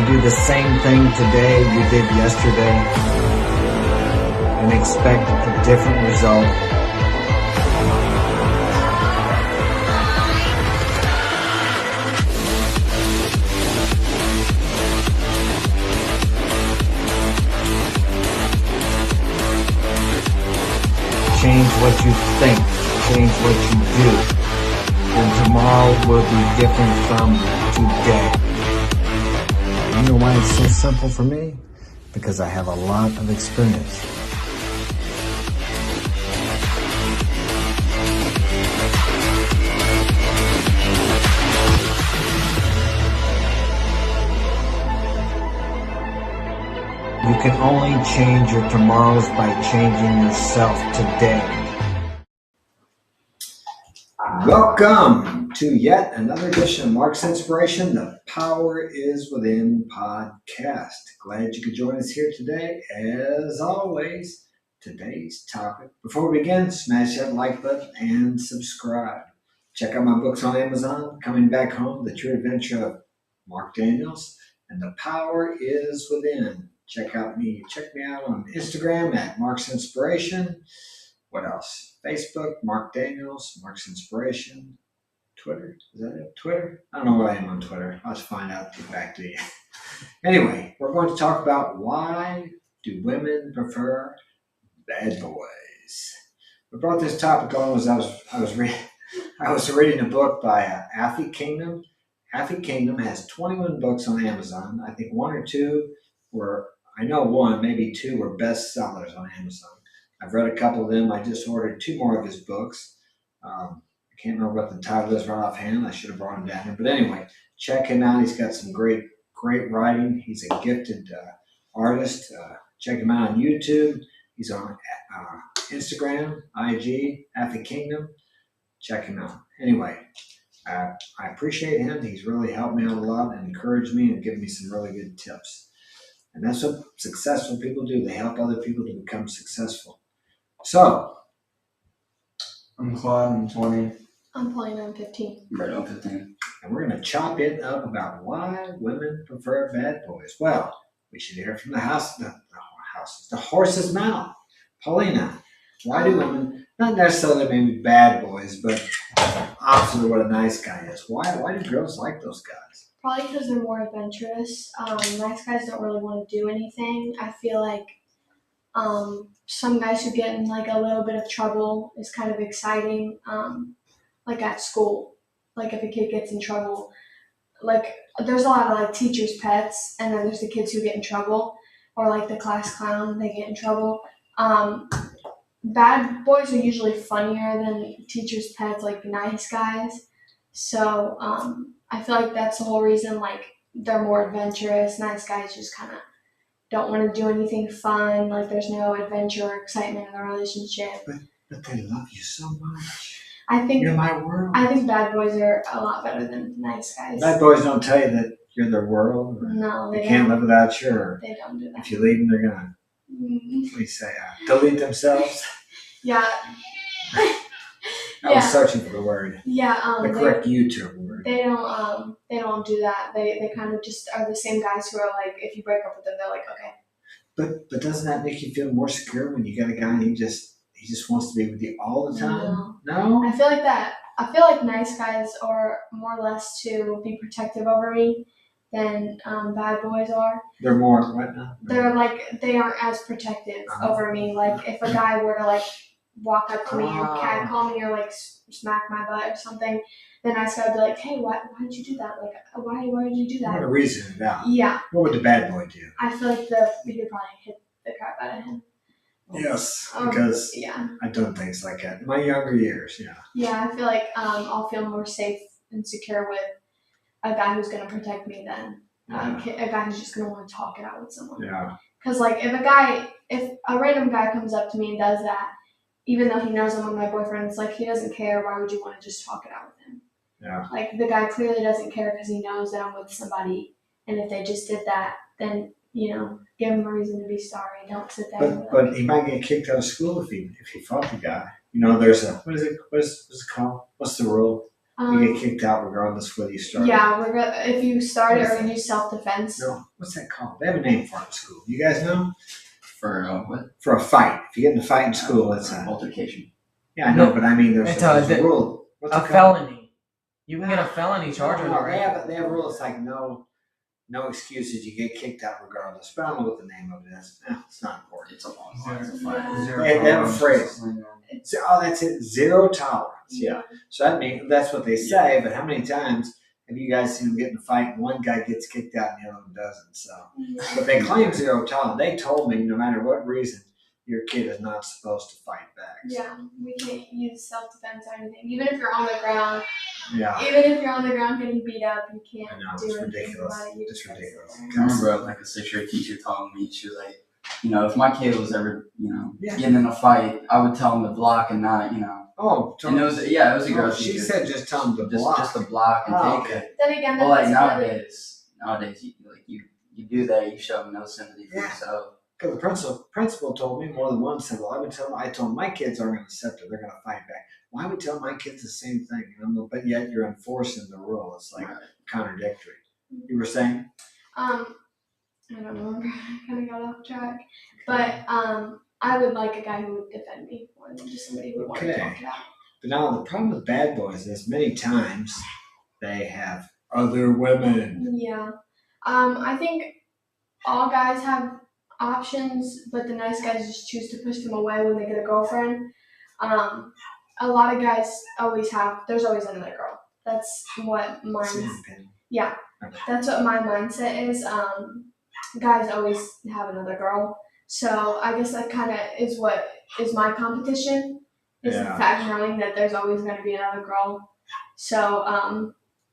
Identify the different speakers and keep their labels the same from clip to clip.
Speaker 1: do the same thing today you did yesterday and expect a different result? Change what you think, change what you do, and tomorrow will be different from today. You know why it's so simple for me? Because I have a lot of experience. You can only change your tomorrows by changing yourself today. Welcome to yet another edition of Mark's Inspiration, The Power is Within podcast. Glad you could join us here today. As always, today's topic. Before we begin, smash that like button and subscribe. Check out my books on Amazon, Coming Back Home, The True Adventure of Mark Daniels, and The Power is Within. Check me out on Instagram at Mark's Inspiration. What else? Facebook, Mark Daniels, Mark's Inspiration. Twitter, is that it? Twitter? I don't know what I am on Twitter. I'll just find out, get back to you. Anyway, we're going to talk about why do women prefer bad boys. We brought this topic on as I was reading a book by Affy Kingdom. Affy Kingdom has 21 books on Amazon. I think one or two were, I know one, maybe two were bestsellers on Amazon. I've read a couple of them. I just ordered 2 more of his books. I can't remember what the title is right offhand. I should have brought him down here. But anyway, check him out. He's got some great writing. He's a gifted artist. Check him out on YouTube. He's on Instagram, IG, Affy Kingdom. Check him out. Anyway, I appreciate him. He's really helped me out a lot and encouraged me and given me some really good tips. And that's what successful people do. They help other people to become successful. So,
Speaker 2: I'm Claude, I'm 20.
Speaker 3: I'm Pauline, I'm 15.
Speaker 2: Right, I'm 15.
Speaker 1: And we're going to chop it up about why women prefer bad boys. Well, we should hear from the horse's mouth. Paulina, why do women, not necessarily maybe bad boys, but opposite of what a nice guy is, why do girls like those guys?
Speaker 3: Probably because they're more adventurous. Nice guys don't really want to do anything. I feel like some guys who get in like a little bit of trouble is kind of exciting. Like at school, like if a kid gets in trouble, like there's a lot of like teachers' pets, and then there's the kids who get in trouble, or like the class clown, they get in trouble. Bad boys are usually funnier than teachers' pets, like nice guys. So I feel like that's the whole reason, like they're more adventurous. Nice guys just kind of don't want to do anything fun. Like there's no adventure or excitement in the relationship.
Speaker 1: But they love you so much.
Speaker 3: I think
Speaker 1: you're my world.
Speaker 3: I think bad boys are a lot better than nice guys.
Speaker 1: Bad boys don't tell you that you're their world.
Speaker 3: No,
Speaker 1: they can't live without you. Or
Speaker 3: they don't do that.
Speaker 1: If you leave them, they're gonna what do you say? Delete themselves.
Speaker 3: Yeah.
Speaker 1: I was searching for the word.
Speaker 3: Yeah.
Speaker 1: The correct YouTube word.
Speaker 3: They don't do that. They kind of just are the same guys who are like, if you break up with them, they're like, okay.
Speaker 1: But doesn't that make you feel more secure when you got a guy and he just wants to be with you all the time? No?
Speaker 3: I feel like that. I feel like nice guys are more or less to be protective over me than bad boys are.
Speaker 1: They're more what now?
Speaker 3: They're like, they aren't as protective over me. Like if a guy were to like walk up to me or catcall me or like smack my butt or something, then nice guy would be like, hey, why did you do that? Like, why did you do that?
Speaker 1: What a reason about.
Speaker 3: Yeah.
Speaker 1: What would the bad boy do?
Speaker 3: I feel like we could probably hit the crap out of him.
Speaker 1: Yes, because I've done things like that in my younger years. Yeah.
Speaker 3: Yeah, I feel like I'll feel more safe and secure with a guy who's going to protect me than a guy who's just going to want to talk it out with someone.
Speaker 1: Yeah.
Speaker 3: Because like if a random guy comes up to me and does that, even though he knows I'm with my boyfriend, it's like he doesn't care. Why would you want to just talk it out with him?
Speaker 1: Yeah.
Speaker 3: Like the guy clearly doesn't care because he knows that I'm with somebody, and if they just did that, then give him a reason to be sorry. Don't sit there.
Speaker 1: But he might get kicked out of school if he fought the guy. There's a what is it called? What's the rule? You get kicked out regardless whether you start.
Speaker 3: Yeah, if you start it or you use self-defense.
Speaker 1: No, what's that called? They have a name for it in school. You guys know?
Speaker 2: For what?
Speaker 1: For a fight. If you get in a fight in school, it's a
Speaker 2: altercation.
Speaker 1: Yeah, I know, but I mean, there's a rule. What's
Speaker 4: a
Speaker 1: it called?
Speaker 4: felony. You can get a felony charge.
Speaker 1: No, they have rules like no excuses. You get kicked out regardless. But I don't know what the name of it is. It's not important.
Speaker 2: It's a long
Speaker 1: They have a phrase. Oh, that's it. Zero tolerance. Yeah. So that's what they say. But how many times have you guys seen them get in a fight and one guy gets kicked out and the other one doesn't? So, but they claim zero tolerance. They told me no matter what reason, your kid is not supposed to fight back.
Speaker 3: Yeah, we can't use self-defense or anything. Even if you're on the ground.
Speaker 1: Yeah.
Speaker 3: Even if you're on the ground getting beat up, you can't do
Speaker 1: it's
Speaker 3: anything
Speaker 1: ridiculous.
Speaker 3: about it.
Speaker 1: It's ridiculous.
Speaker 2: I remember like a 6th-year teacher telling me, she was like, if my kid was ever, getting in a fight, I would tell him to block and not,
Speaker 1: Oh,
Speaker 2: and it was a girl
Speaker 1: she
Speaker 2: teacher.
Speaker 1: said just tell him to block.
Speaker 2: Just to block and take it.
Speaker 3: Then again,
Speaker 2: Well, like
Speaker 3: that's
Speaker 2: nowadays, you do that, you show them no sympathy for yourself.
Speaker 1: Because the principal told me more than once, said, well, I told my kids aren't going to accept it. They're going to fight back. Well, I would tell my kids the same thing. But yet you're enforcing the rule. It's like contradictory. You were saying?
Speaker 3: I don't remember. I kind of got off track. But I would like a guy who would defend me more than just somebody who would want to talk it out.
Speaker 1: But now the problem with bad boys is many times they have other women.
Speaker 3: Yeah. I think all guys have options, but the nice guys just choose to push them away when they get a girlfriend. A lot of guys there's always another girl. That's what that's what my mindset is. Guys always have another girl. So I guess that kind of is what is my competition, is the fact knowing that there's always going to be another girl. So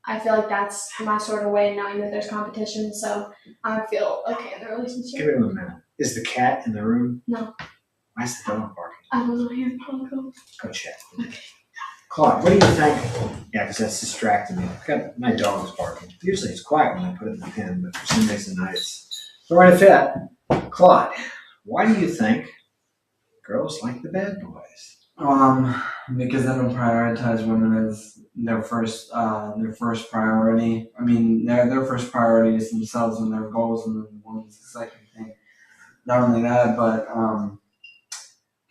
Speaker 3: I feel like that's my sort of way of knowing that there's competition. So I feel okay in the relationship.
Speaker 1: Give me 1 minute. Is the cat in the room?
Speaker 3: No.
Speaker 1: Why is the dog barking?
Speaker 3: I don't know. Here, I'll go.
Speaker 1: Go check.
Speaker 3: Okay.
Speaker 1: Claude, what do you think? Yeah, because that's distracting me. My dog is barking. Usually it's quiet when I put it in the pen, but for some reason it's throwing a fit. Claude, why do you think girls like the bad boys?
Speaker 4: Because they don't prioritize women as their first priority. I mean, their first priority is themselves and their goals, and then the woman's the second thing. Not only that, but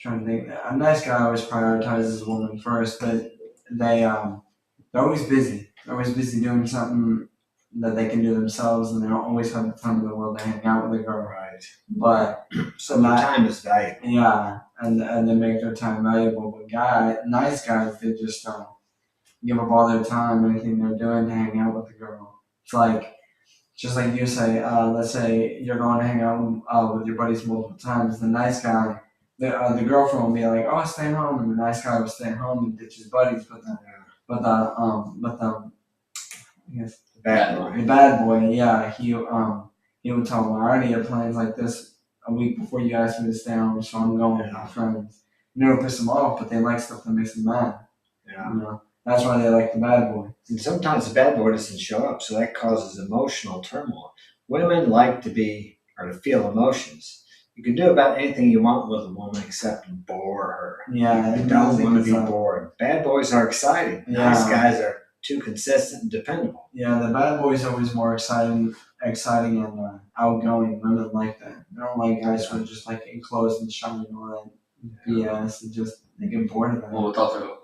Speaker 4: trying to think, a nice guy always prioritizes a woman first, but they're always busy. They're always busy doing something that they can do themselves, and they don't always have the time in the world to hang out with a girl.
Speaker 1: Right.
Speaker 4: But
Speaker 1: so their time is valuable.
Speaker 4: Yeah, and they make their time valuable. But nice guys, they just give up all their time, anything they're doing to hang out with the girl. It's like, just like you say, let's say you're going to hang out with your buddies multiple times. The nice guy, the girlfriend will be like, "Oh, stay home," and the nice guy will stay home and ditch his buddies. But the bad boy, yeah, he would tell them, "I already had plans like this a week before you asked me to stay home, so I'm going with my friends." It'll piss them off, but they like stuff that makes them mad.
Speaker 1: Yeah.
Speaker 4: That's why they like the bad boy.
Speaker 1: And sometimes the bad boy doesn't show up, so that causes emotional turmoil. Women like to feel emotions. You can do about anything you want with a woman except bore her.
Speaker 4: Yeah,
Speaker 1: You don't want to be bored. Bad boys are exciting.
Speaker 4: Yeah.
Speaker 1: Nice guys are too consistent and dependable.
Speaker 4: Yeah, the bad boy's always more exciting and outgoing. Women like that. They don't like guys who are just like enclosed and shy and all that BS. They get bored of that.
Speaker 2: Well, with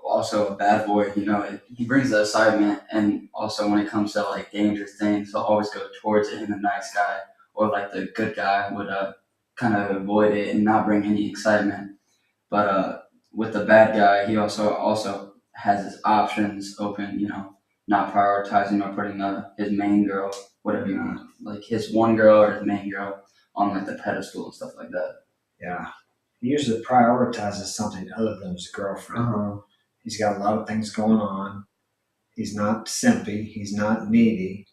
Speaker 2: also a bad boy, he brings the excitement, and also when it comes to like dangerous things, he'll always go towards it. And the nice guy or like the good guy would kind of avoid it and not bring any excitement. But with the bad guy, he also has his options open. Not prioritizing or putting his main girl, whatever you want, like his one girl or his main girl, on like the pedestal and stuff like that.
Speaker 1: Yeah. He usually prioritizes something other than his girlfriend. He's got a lot of things going on. He's not simpy. He's not needy.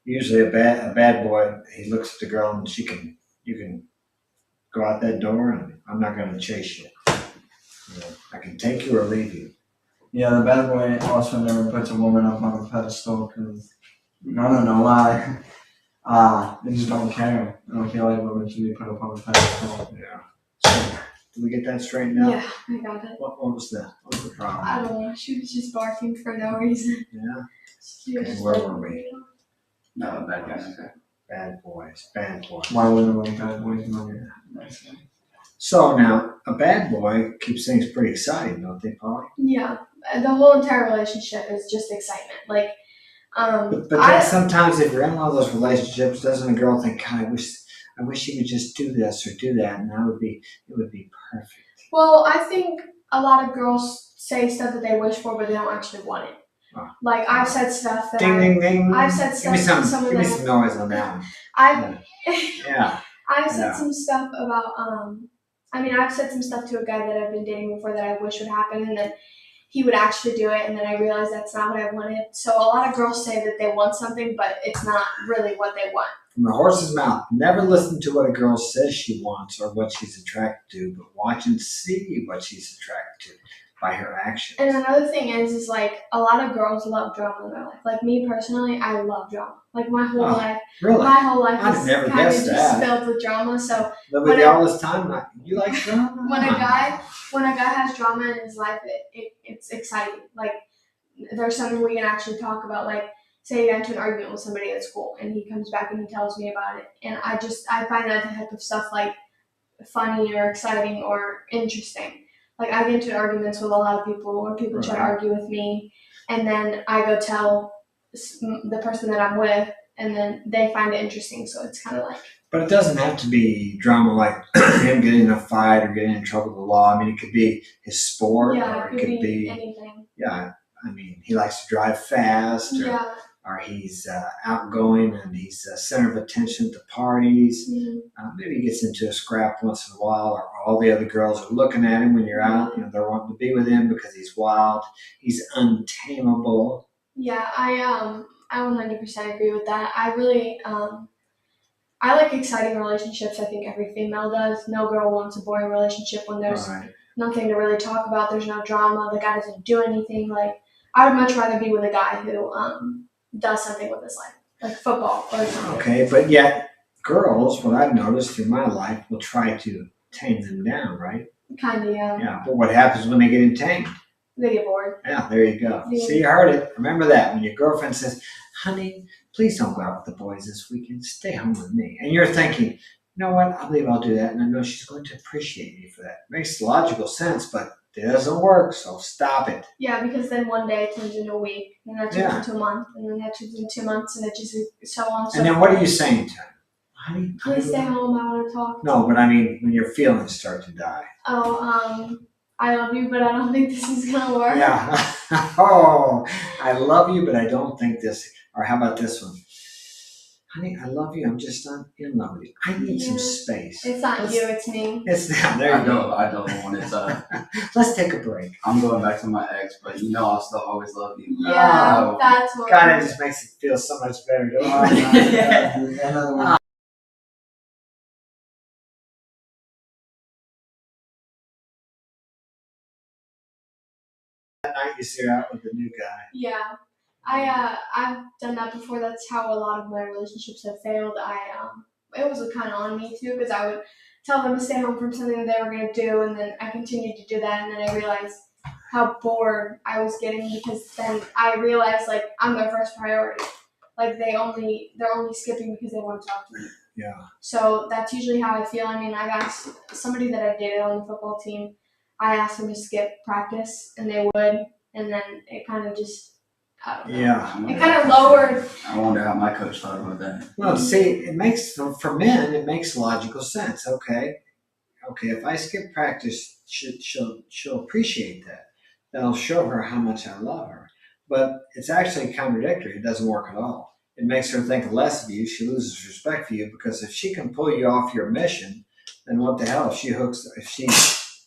Speaker 1: Usually a bad boy, he looks at the girl and you can go out that door and I'm not going to chase you. I can take you or leave you.
Speaker 4: Yeah, the bad boy also never puts a woman up on a pedestal because I don't know why. They just don't care. I don't feel like women should be put up on a pedestal.
Speaker 1: Yeah. Did we get that straightened out?
Speaker 3: Yeah, I got it.
Speaker 1: What was the problem?
Speaker 3: I don't know. She was just barking for no reason.
Speaker 1: Yeah.
Speaker 3: She was
Speaker 1: Okay,
Speaker 3: just
Speaker 1: where
Speaker 3: like,
Speaker 1: were we?
Speaker 2: No, bad guys. Okay.
Speaker 1: Bad boys. Bad boys.
Speaker 4: Why wouldn't like bad boys money?
Speaker 2: Nice guy.
Speaker 1: So now, a bad boy keeps things pretty exciting, don't they, Polly?
Speaker 3: Yeah, the whole entire relationship is just excitement. Like,
Speaker 1: But then sometimes if you're in one of those relationships, doesn't a girl think, God, I wish he would just do this or do that, and it would be perfect.
Speaker 3: Well, I think a lot of girls say stuff that they wish for, but they don't actually want it.
Speaker 1: Oh.
Speaker 3: Like, I've said stuff that
Speaker 1: Ding, ding, ding.
Speaker 3: I've said
Speaker 1: Give me
Speaker 3: stuff to
Speaker 1: some,
Speaker 3: some of
Speaker 1: give me
Speaker 3: them.
Speaker 1: some noise on that one. Yeah.
Speaker 3: I've said
Speaker 1: Yeah.
Speaker 3: some stuff about, I've said some stuff to a guy that I've been dating before that I wish would happen, and then he would actually do it, and then I realized that's not what I wanted. So a lot of girls say that they want something, but it's not really what they want.
Speaker 1: From the horse's mouth, never listen to what a girl says she wants or what she's attracted to, but watch and see what she's attracted to by her actions.
Speaker 3: And another thing is like a lot of girls love drama in their life. Like me personally, I love drama. Like my whole life.
Speaker 1: Really?
Speaker 3: My whole life
Speaker 1: I'd
Speaker 3: is
Speaker 1: never
Speaker 3: kind of
Speaker 1: guessed
Speaker 3: just
Speaker 1: that.
Speaker 3: filled with drama. So
Speaker 1: Live with you all this time? You like drama?
Speaker 3: when a guy has drama in his life, it's exciting. Like there's something we can actually talk about. Like say you got into an argument with somebody at school, and he comes back and he tells me about it, and I find that type of stuff like funny or exciting or interesting. Like I get into arguments with a lot of people, or people try to argue with me, and then I go tell the person that I'm with, and then they find it interesting. So it's kind of like.
Speaker 1: But it doesn't have to be drama like him getting in a fight or getting in trouble with the law. I mean, it could be his sport,
Speaker 3: Yeah,
Speaker 1: or it could be
Speaker 3: anything.
Speaker 1: Yeah, I mean, he likes to drive fast, or he's outgoing and he's a center of attention at the parties.
Speaker 3: Mm-hmm.
Speaker 1: Maybe he gets into a scrap once in a while, or all the other girls are looking at him when you're out. You know, they're wanting to be with him because he's wild. He's untamable.
Speaker 3: Yeah, I 100% agree with that. I really I like exciting relationships. I think every female does. No girl wants a boring relationship when there's nothing to really talk about. There's no drama. The guy doesn't do anything. Like I would much rather be with a guy who does something with his life, like football or something.
Speaker 1: Okay, but yet girls, what I've noticed through my life, will try to tame them down, right?
Speaker 3: Kind of, yeah.
Speaker 1: Yeah, but what happens when they get tamed?
Speaker 3: They get bored.
Speaker 1: Yeah, there you go.
Speaker 3: Yeah.
Speaker 1: See, you heard it. Remember that. When your girlfriend says, honey, please don't go out with the boys this weekend. Stay home with me. And you're thinking, you know what? I believe I'll do that. And I know she's going to appreciate me for that. Makes logical sense, but it doesn't work, so stop it.
Speaker 3: Yeah, because then one day it turns into a week, and that turns into a month, and then that turns into 2 months, and it just so on.
Speaker 1: And then what are you saying to him? Honey,
Speaker 3: please stay home. I want to talk.
Speaker 1: No, but I mean, when your feelings start to die.
Speaker 3: Oh, I love you, but I don't think this is gonna work.
Speaker 1: Yeah. Oh, I love you, but I don't think this. Or how about this one? Honey, I love you. I'm just not in love with you. I need some space.
Speaker 3: It's not you. It's me.
Speaker 1: It's not. There you go.
Speaker 2: I don't want it.
Speaker 1: Let's take a break.
Speaker 2: I'm going back to my ex, but you know I'll still always love you.
Speaker 3: Yeah, that's what.
Speaker 1: God, it just makes it feel so much better, don't it? That night you see her out with the new guy.
Speaker 3: Yeah, I've done that before. That's how a lot of my relationships have failed. It was kind of on me too, because I would tell them to stay home from something that they were gonna do, and then I continued to do that, and then I realized how bored I was getting, because then I realized like I'm their first priority. Like they're only skipping because they want to talk to me.
Speaker 1: Yeah.
Speaker 3: So that's usually how I feel. I mean, I got somebody that I dated on the football team. I asked them to skip practice, and they would, and then it kind of just, I don't know.
Speaker 1: Yeah.
Speaker 3: It kind of lowered.
Speaker 2: I wonder how my coach thought about that.
Speaker 1: Well, see, it makes, for men, it makes logical sense. Okay, if I skip practice, she'll appreciate that. That'll show her how much I love her. But it's actually contradictory. It doesn't work at all. It makes her think less of you. She loses respect for you, because if she can pull you off your mission, then what the hell?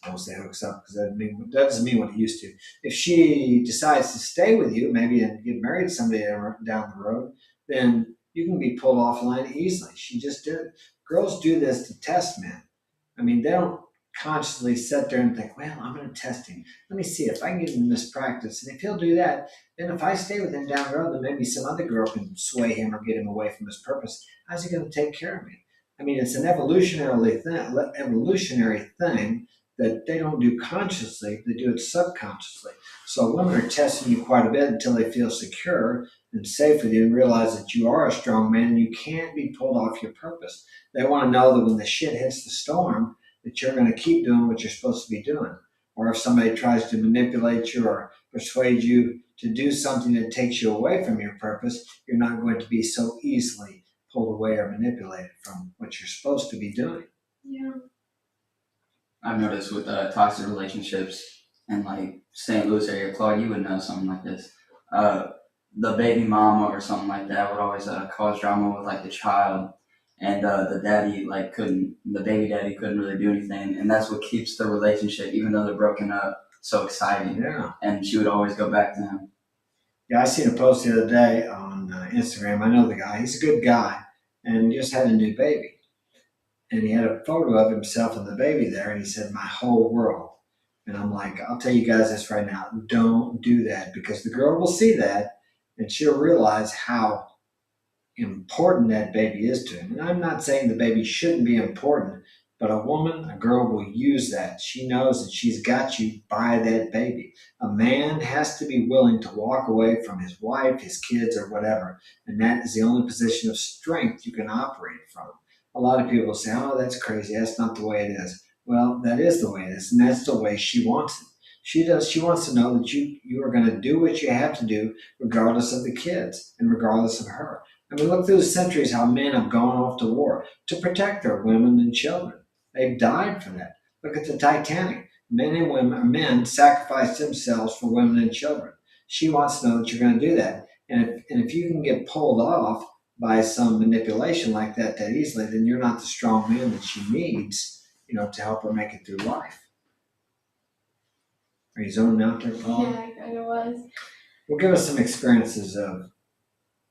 Speaker 1: I won't say hooks up, because that doesn't mean what it used to. If she decides to stay with you, maybe, and get married someday down the road, then you can be pulled off the line easily. She just did it. Girls do this to test men. I mean, they don't consciously sit there and think, well, I'm going to test him. Let me see if I can get him in this practice. And if he'll do that, then if I stay with him down the road, then maybe some other girl can sway him or get him away from his purpose. How's he going to take care of me? I mean, it's an evolutionary thing that they don't do consciously, they do it subconsciously. So women are testing you quite a bit until they feel secure and safe with you and realize that you are a strong man and you can't be pulled off your purpose. They want to know that when the shit hits the storm, that you're going to keep doing what you're supposed to be doing. Or if somebody tries to manipulate you or persuade you to do something that takes you away from your purpose, you're not going to be so easily pulled away or manipulated from what you're supposed to be doing.
Speaker 3: Yeah.
Speaker 2: I've noticed with toxic relationships in like St. Louis area, Claude, you would know something like this. The baby mama or something like that would always cause drama with like the child, and the baby daddy couldn't really do anything, and that's what keeps the relationship, even though they're broken up, so exciting.
Speaker 1: Yeah.
Speaker 2: And she would always go back to him.
Speaker 1: Yeah, I seen a post the other day on Instagram. I know the guy. He's a good guy and just had a new baby. And he had a photo of himself and the baby there, and he said, "My whole world." And I'm like, I'll tell you guys this right now. Don't do that, because the girl will see that and she'll realize how important that baby is to him. And I'm not saying the baby shouldn't be important, but a girl will use that. She knows that she's got you by that baby. A man has to be willing to walk away from his wife, his kids, or whatever. And that is the only position of strength you can operate from. A lot of people say, "Oh, that's crazy. That's not the way it is." Well, that is the way it is, and that's the way she wants it. She wants to know that you are going to do what you have to do, regardless of the kids and regardless of her. I mean, look through the centuries how men have gone off to war to protect their women and children. They've died for that. Look at the Titanic. Men sacrificed themselves for women and children. She wants to know that you're going to do that. And if you can get pulled off by some manipulation like that easily, then you're not the strong man that she needs, to help her make it through life. Are you zoning out there, Paul?
Speaker 3: Yeah, I kind of was.
Speaker 1: Well, give us some experiences of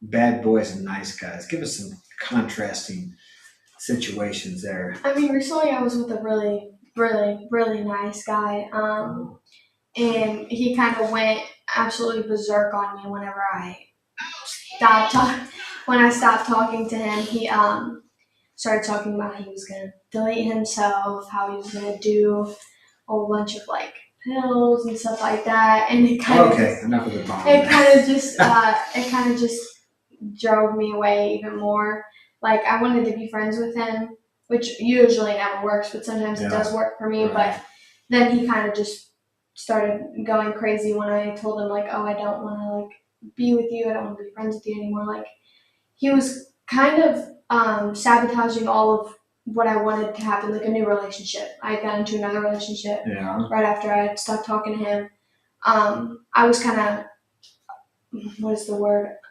Speaker 1: bad boys and nice guys. Give us some contrasting situations there.
Speaker 3: I mean, recently I was with a really, really, really nice guy. And he kind of went absolutely berserk on me whenever I stopped talking to him. He started talking about he was gonna delete himself, how he was gonna do a whole bunch of like pills and stuff like that, and it kind
Speaker 1: Enough of the bomb.
Speaker 3: it kind of just drove me away even more. Like, I wanted to be friends with him, which usually never works, but sometimes it does work for me.
Speaker 1: Right.
Speaker 3: But then he kind of just started going crazy when I told him, like, "Oh, I don't want to like be with you. I don't want to be friends with you anymore." Like, he was kind of sabotaging all of what I wanted to happen, like a new relationship. I got into another relationship right after I had stopped talking to him. I was kind of,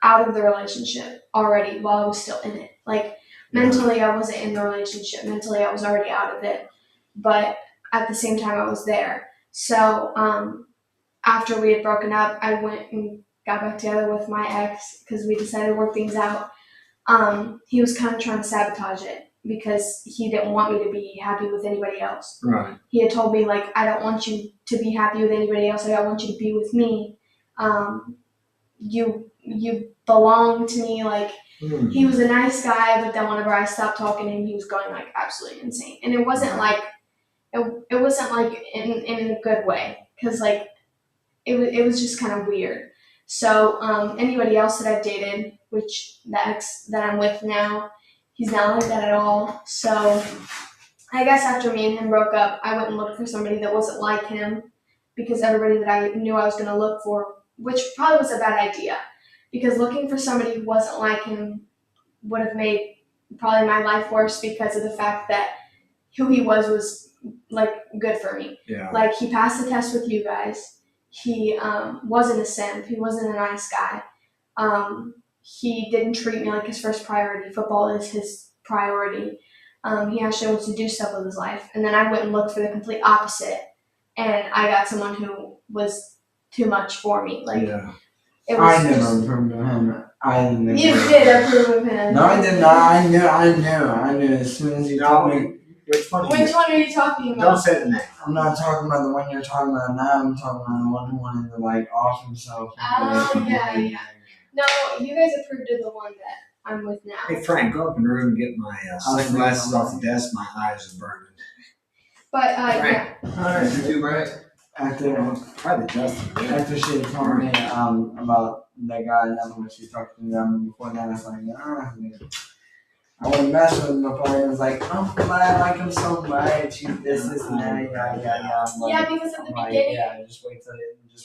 Speaker 3: out of the relationship already while I was still in it. Like, mentally I wasn't in the relationship. Mentally I was already out of it. But at the same time I was there. So after we had broken up, I went and got back together with my ex because we decided to work things out. He was kind of trying to sabotage it because he didn't want me to be happy with anybody else.
Speaker 1: Right.
Speaker 3: He had told me, like, "I don't want you to be happy with anybody else. I want you to be with me. You belong to me." Like, he was a nice guy, but then whenever I stopped talking to him, he was going like absolutely insane. And it wasn't like it wasn't like in a good way, because like it was just kind of weird. So anybody else that I've dated, which the ex that I'm with now, he's not like that at all. So I guess after me and him broke up, I went and looked for somebody that wasn't like him, because everybody that I knew I was going to look for, which probably was a bad idea, because looking for somebody who wasn't like him would have made probably my life worse, because of the fact that who he was like good for me.
Speaker 1: Yeah.
Speaker 3: Like, he passed the test with you guys. He wasn't a simp. He wasn't a nice guy. He didn't treat me like his first priority. Football is his priority. He actually wants to do stuff with his life. And then I went and looked for the complete opposite, and I got someone who was too much for me. Like, it was
Speaker 4: I never approved of him.
Speaker 3: You did approve of him.
Speaker 4: No, I did not. I knew as soon as you told me.
Speaker 1: Which one?
Speaker 3: Which one are you talking about?
Speaker 1: Don't say the name.
Speaker 4: I'm not talking about the one you're talking about now. I'm talking about the one who wanted to like off himself.
Speaker 3: Oh, yeah. No, you guys approved of the one that I'm with now.
Speaker 1: Hey Frank, go up in the room and get my sunglasses off the desk. My eyes are burning.
Speaker 3: But
Speaker 1: Right.
Speaker 3: yeah.
Speaker 2: You too, right?
Speaker 1: Probably Justin.
Speaker 4: After she had told me about that guy, and then when she talked to them before that, I was like, I wouldn't mess with him. I was like, oh, but I like him so much. This is and that, yeah.
Speaker 3: Yeah, because at the
Speaker 4: I'm like,
Speaker 3: beginning,
Speaker 4: yeah, just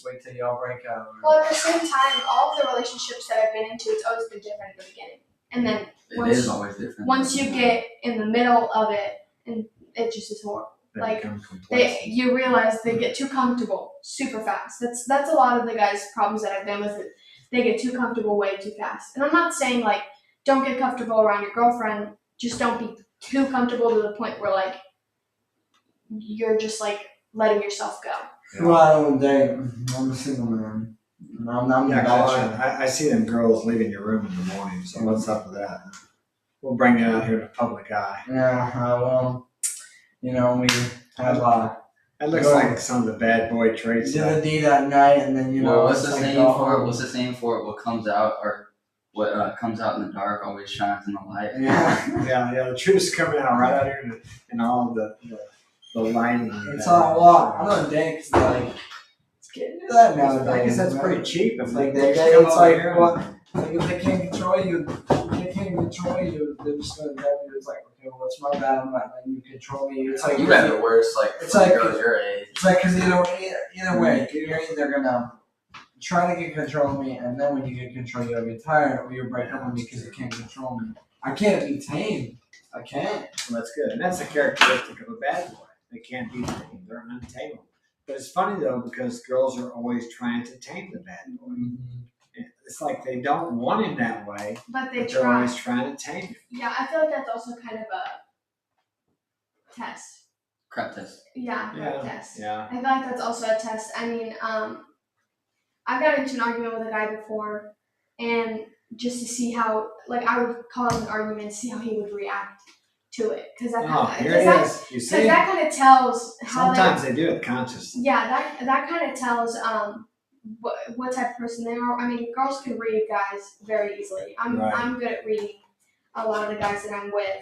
Speaker 4: wait till y'all break up.
Speaker 3: well, at the same time, all of the relationships that I've been into, it's always been different at the beginning, and then
Speaker 2: It is always different.
Speaker 3: once you get in the middle of it, and it just is horrible.
Speaker 1: They
Speaker 3: Like,
Speaker 1: become complacent.
Speaker 3: You realize they get too comfortable super fast. That's a lot of the guys' problems that I've been with. They get too comfortable way too fast. And I'm not saying like don't get comfortable around your girlfriend. Just don't be too comfortable to the point where like you're just like letting yourself go.
Speaker 4: Well, I don't date. I'm a single man. I'm
Speaker 1: Yeah,
Speaker 4: the bachelor.
Speaker 1: I see them girls leaving your room in the morning, so what's up with that? We'll bring it out here to public eye.
Speaker 4: Yeah, well, we have
Speaker 1: That looks like some of the bad boy traits.
Speaker 4: did a deed at night, and then
Speaker 2: Well, what's the
Speaker 4: it's like,
Speaker 2: saying
Speaker 4: go
Speaker 2: for it?
Speaker 4: home.
Speaker 2: What's the saying for it? What comes out or what comes out in the dark always shines in the light.
Speaker 4: Yeah.
Speaker 1: Yeah, the truth's coming out right out here in all the lighting.
Speaker 4: It's all a lot. I don't date 'cause like it's getting to that nowadays.
Speaker 1: I guess that's
Speaker 4: man.
Speaker 1: pretty cheap. If
Speaker 4: It's like
Speaker 1: they
Speaker 4: they
Speaker 1: come
Speaker 4: it's
Speaker 1: over
Speaker 4: like
Speaker 1: here.
Speaker 4: what like if they can't control you, they're just gonna grab you. It's like, okay, well it's my bad, I'm not letting you control me. It's like
Speaker 2: You have it worse, like
Speaker 4: It's
Speaker 2: for
Speaker 4: like-
Speaker 2: girls your age.
Speaker 4: it's like because either way, you're either gonna try to get control of me, and then when you get control, you'll get tired, or you'll break up with me because you can't control me. I can't be tamed. I can't.
Speaker 1: Well, that's good. And that's a characteristic of a bad boy. They can't be tamed. They're untamable. But it's funny, though, because girls are always trying to tame the bad boy. It's like they don't want him that way,
Speaker 3: But they
Speaker 1: but they're
Speaker 3: try.
Speaker 1: always trying to tame him.
Speaker 3: Yeah, I feel like that's also kind of a test.
Speaker 2: Crap test.
Speaker 3: Yeah, a test.
Speaker 1: Yeah.
Speaker 3: I feel like that's also a test. I mean, I got into an argument with a guy before, and just to see how, like, I would cause an argument, see how he would react to it, because that
Speaker 1: Oh,
Speaker 3: kind
Speaker 1: here
Speaker 3: of,
Speaker 1: it is. You see?
Speaker 3: that kind of tells how
Speaker 1: Sometimes they do it consciously.
Speaker 3: that kind of tells what type of person they are. I mean, girls can read guys very easily.
Speaker 1: Right.
Speaker 3: I'm good at reading a lot of the guys that I'm with,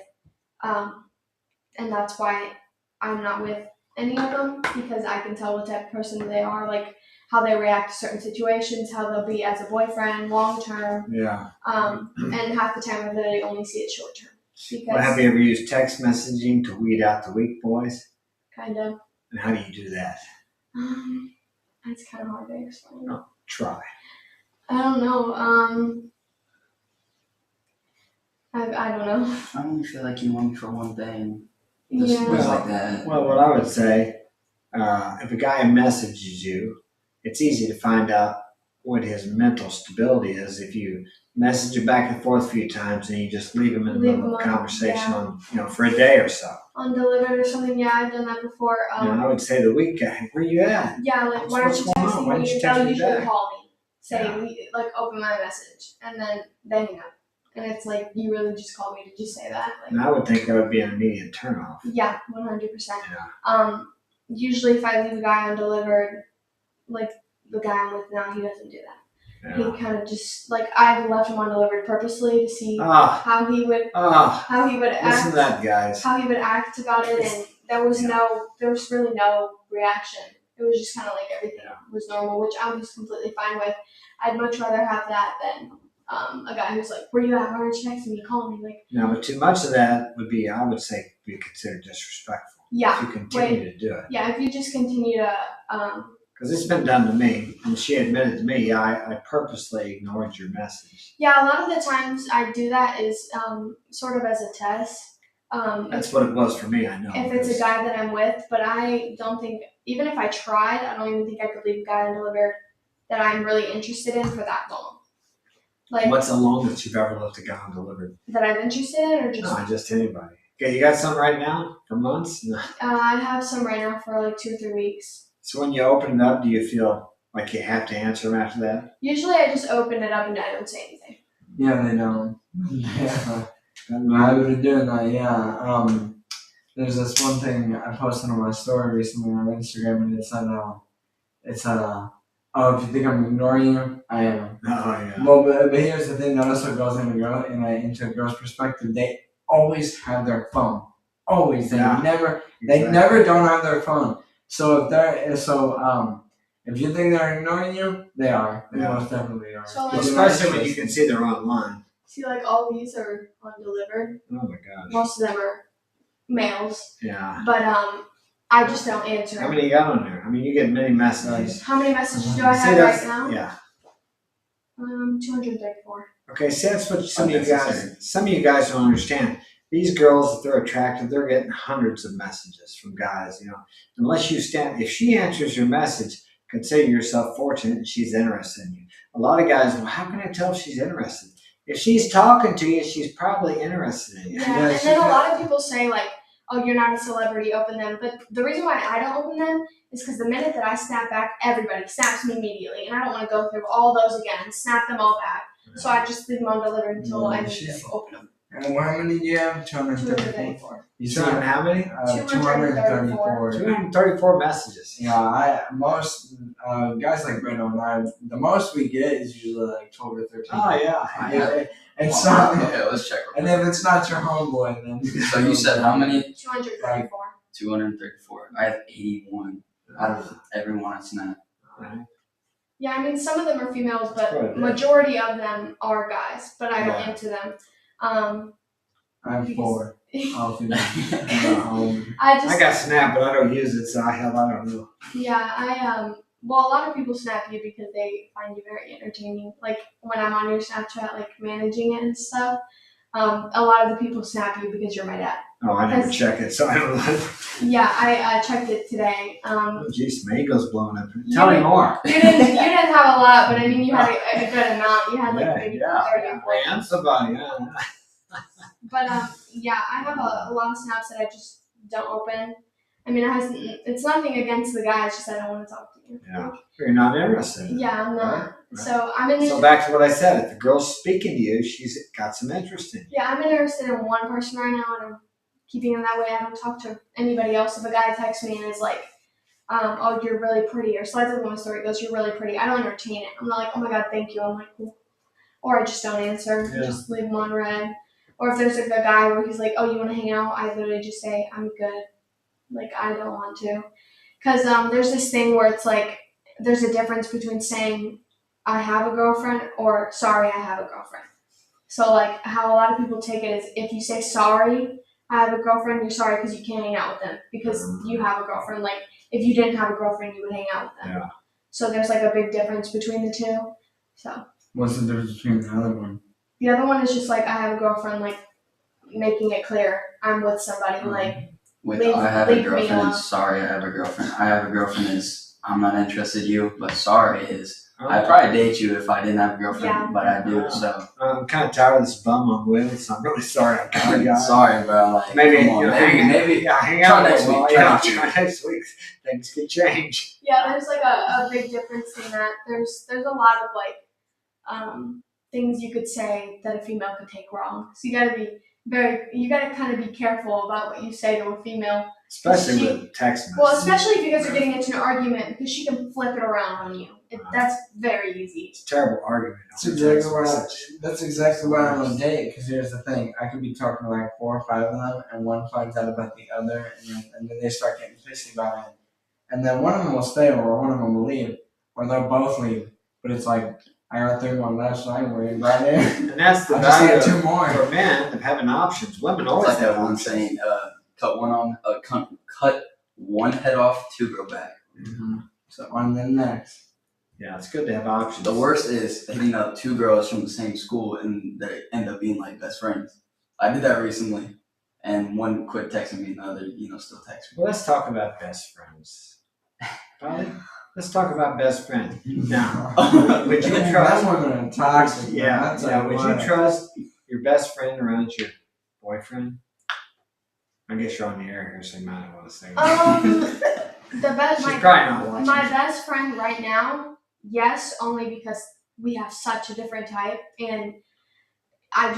Speaker 3: and that's why I'm not with any of them, because I can tell what type of person they are, like how they react to certain situations, how they'll be as a boyfriend long term,
Speaker 1: Yeah.
Speaker 3: and half the time I really only see it short term.
Speaker 1: Well, have you ever used text messaging to weed out the weak boys?
Speaker 3: Kind of.
Speaker 1: And how do you do that?
Speaker 3: It's kind of hard to explain.
Speaker 1: Oh. Try.
Speaker 3: I don't know. I don't know.
Speaker 2: I only feel like you want me for one thing.
Speaker 3: Yeah.
Speaker 2: Just like that.
Speaker 1: Well, what I would say, if a guy messages you, it's easy to find out what his mental stability is if you message him back and forth a few times and you just leave him in the
Speaker 3: Leave
Speaker 1: middle of
Speaker 3: him
Speaker 1: a
Speaker 3: on,
Speaker 1: conversation
Speaker 3: yeah.
Speaker 1: on, for a day or so.
Speaker 3: Undelivered or something. Yeah, I've done that before.
Speaker 1: I would say the weak guy, where you at?
Speaker 3: Yeah, like why aren't
Speaker 1: What's
Speaker 3: you
Speaker 1: going on?
Speaker 3: texting
Speaker 1: Why don't you
Speaker 3: me?
Speaker 1: text
Speaker 3: They'll
Speaker 1: me
Speaker 3: usually
Speaker 1: back?
Speaker 3: call me, say
Speaker 1: Yeah.
Speaker 3: like open my message, and then they hang up. And it's like, you really just called me to just say that?
Speaker 1: And
Speaker 3: Like,
Speaker 1: I would think that would be an immediate turnoff.
Speaker 3: yeah, 100%.
Speaker 1: Yeah.
Speaker 3: Usually if I leave a guy undelivered, like the guy I'm with now, he doesn't do that.
Speaker 1: Yeah.
Speaker 3: He kind of just like, I've left him undelivered purposely to see
Speaker 1: Ah,
Speaker 3: how he would
Speaker 1: listen
Speaker 3: act.
Speaker 1: to that, guys.
Speaker 3: How he would act about it, and there was really no reaction. It was just kind of like everything was normal, which I was completely fine with. I'd much rather have that than a guy who's like, "Where you at? Why aren't you texting me? Call me." Like,
Speaker 1: Now, but too much of that would be, I would say, be considered disrespectful.
Speaker 3: yeah,
Speaker 1: If you continue to do it.
Speaker 3: yeah. If you just continue to,
Speaker 1: Because it's been done to me, and she admitted to me, I purposely ignored your message.
Speaker 3: yeah. A lot of the times I do that is sort of as a test.
Speaker 1: That's what it was for me, I know.
Speaker 3: If it's a guy that I'm with, but I don't think, even if I tried, I don't even think I could leave a guy undelivered that I'm really interested in for that long. Like,
Speaker 1: What's the longest you've ever left a guy undelivered?
Speaker 3: that I'm interested in, or just
Speaker 1: No, just anybody. Okay, you got some right now for months? No.
Speaker 3: I have some right now for like 2 or 3 weeks.
Speaker 1: So when you open it up, do you feel like you have to answer them after that?
Speaker 3: Usually I just open it up and I don't say anything.
Speaker 4: Yeah, they don't. Yeah. I would be doing that, yeah. There's this one thing I posted on my story recently on Instagram, and it said, oh, if you think I'm ignoring you, I am.
Speaker 1: Oh, yeah.
Speaker 4: Well, but here's the thing, notice what goes into a girl's perspective. They always have their phone. Always. They
Speaker 1: Yeah.
Speaker 4: never
Speaker 1: Exactly.
Speaker 4: don't have their phone. So if you think they're ignoring you, they are. They
Speaker 1: Yeah.
Speaker 4: most definitely are.
Speaker 3: So, like,
Speaker 4: If you're not
Speaker 1: Especially when you can
Speaker 4: interested.
Speaker 1: see they're online.
Speaker 3: See, like all these are undelivered.
Speaker 1: Oh my gosh.
Speaker 3: Most of them are males,
Speaker 1: Yeah.
Speaker 3: but I just don't answer.
Speaker 1: How many you got on there? I mean, you get many messages.
Speaker 3: How many messages do I
Speaker 1: See,
Speaker 3: have
Speaker 1: that's-
Speaker 3: right now?
Speaker 1: Yeah.
Speaker 3: 234.
Speaker 1: Okay, see, that's what some of
Speaker 2: Unnecessary.
Speaker 1: you guys don't understand. These girls, if they're attractive, they're getting hundreds of messages from guys, you know. Unless you stand, if she answers your message, consider yourself fortunate and she's interested in you. A lot of guys, well, how can I tell if she's interested? If she's talking to you, she's probably interested in you.
Speaker 3: Yeah,
Speaker 4: Yeah,
Speaker 3: and then a lot of people say like, "Oh, you're not a celebrity, open them." But the reason why I don't open them is because the minute that I snap back, everybody snaps me immediately, and I don't want to go through all those again and snap them all back. So I just leave them undelivered until I need to open them.
Speaker 4: And how many do you have? 234.
Speaker 3: 234.
Speaker 4: You
Speaker 1: So how many?
Speaker 4: 234.
Speaker 1: 234 messages.
Speaker 4: Yeah, most guys like Brendo and I, the most we get is usually like 12 or 13.
Speaker 1: Oh, yeah.
Speaker 4: And so,
Speaker 2: Okay, let's check.
Speaker 4: and if it's not your homeboy, then.
Speaker 2: So you said how many?
Speaker 3: 234.
Speaker 2: 234. I have 81 out of everyone I Snap.
Speaker 3: Yeah, I mean some of them are females,
Speaker 1: That's quite a
Speaker 3: but
Speaker 1: bit.
Speaker 3: majority of them are guys. But I don't
Speaker 1: Yeah.
Speaker 3: answer them.
Speaker 4: I have 4. All female.
Speaker 1: I got Snap, but I don't use it, so I don't know.
Speaker 3: Yeah, well, a lot of people snap you because they find you very entertaining. Like when I'm on your Snapchat, like managing it and stuff. A lot of the people snap you because you're my dad.
Speaker 1: Oh, I never check it, so I don't know.
Speaker 3: Yeah, I checked it today.
Speaker 1: Oh, geez, mango's blowing up.
Speaker 3: You
Speaker 1: Tell me
Speaker 3: didn't-
Speaker 1: more.
Speaker 3: You didn't have a lot, but I mean you had a good amount. You had like maybe 30 or 40.
Speaker 1: I am somebody. Yeah.
Speaker 3: But yeah, I have a lot of snaps that I just don't open. I mean, it's nothing against the guy. It's just I don't want to talk to you.
Speaker 1: Yeah. You're not interested.
Speaker 3: Yeah, I'm not.
Speaker 1: Right.
Speaker 3: So I'm in.
Speaker 1: So back to what I said. If the girl's speaking to you, she's got some interest in you.
Speaker 3: Yeah, I'm interested in one person right now, and I'm keeping him that way. I don't talk to anybody else. If a guy texts me and is like, "Oh, you're really pretty," or slides up on my story, goes, "You're really pretty," I don't entertain it. I'm not like, "Oh my god, thank you." I'm like, cool. Or I just don't answer.
Speaker 1: Yeah.
Speaker 3: Just leave him on red. Or if there's like a guy where he's like, "Oh, you want to hang out?" I literally just say, "I'm good." Like I don't want to, because there's this thing where it's like there's a difference between saying I have a girlfriend or sorry I have a girlfriend. So like how a lot of people take it is if you say sorry I have a girlfriend, you're sorry because you can't hang out with them because you have a girlfriend. Like if you didn't have a girlfriend, you would hang out with them.
Speaker 1: Yeah.
Speaker 3: So there's like a big difference between the two. So
Speaker 4: What's the difference between the other one?
Speaker 3: the other one is just like I have a girlfriend, like making it clear I'm with somebody. Like
Speaker 2: With
Speaker 3: Leave-
Speaker 2: I have a
Speaker 3: leave me
Speaker 2: girlfriend
Speaker 3: alone.
Speaker 2: is sorry I have a girlfriend. I have a girlfriend is I'm not interested in you, but sorry is I'd probably date you if I didn't have a girlfriend,
Speaker 3: Yeah.
Speaker 2: but I do, so
Speaker 1: I'm kind of tired of this bum I'm with, so I'm really sorry. I'm kind of guy.
Speaker 2: sorry, bro. Like,
Speaker 1: Maybe,
Speaker 2: come on,
Speaker 1: you know,
Speaker 2: maybe.
Speaker 1: yeah, hang
Speaker 2: try
Speaker 1: out
Speaker 2: next
Speaker 1: a while.
Speaker 2: week, try
Speaker 1: Yeah,
Speaker 2: next week.
Speaker 1: try next week. Things could change.
Speaker 3: yeah, there's like a big difference in that. There's a lot of like things you could say that a female could take wrong. So you gotta kind of be careful about what you say to a female.
Speaker 1: Especially with text messages.
Speaker 3: Well, especially if you guys are getting into an argument because she can flip it around on you. That's very easy.
Speaker 1: It's a terrible argument.
Speaker 4: That's exactly why I'm on a date. Because here's the thing: I could be talking to like 4 or 5 of them, and one finds out about the other, and then they start getting pissy about it. And then one of them will stay, or one of them will leave, or they'll both leave. But it's like I got 3 more left, so I ain't worried about it.
Speaker 1: And that's the
Speaker 4: I just
Speaker 1: value
Speaker 4: need 2 more.
Speaker 1: for men of having options. Women
Speaker 2: It's
Speaker 1: always
Speaker 2: like
Speaker 1: have
Speaker 2: that one
Speaker 1: options.
Speaker 2: saying, cut one head off, 2 grow back.
Speaker 4: Mm-hmm. So on the next.
Speaker 1: Yeah, it's good to have options.
Speaker 2: The worst is hitting up 2 girls from the same school and they end up being like best friends. I did that recently, and one quit texting me, and the other, still texts me.
Speaker 1: Well, let's talk about best friends. Polly, let's talk about best friends. Now, would you
Speaker 4: That
Speaker 1: trust?
Speaker 4: women are toxic.
Speaker 1: Yeah,
Speaker 4: man. That's
Speaker 1: yeah.
Speaker 4: like
Speaker 1: Would
Speaker 4: what?
Speaker 1: you trust your best friend around your boyfriend? I guess you're on the air here, so you might not want to say that.
Speaker 3: The best.
Speaker 1: She's probably not watching.
Speaker 3: My best friend right now, yes, only because we have such a different type, and I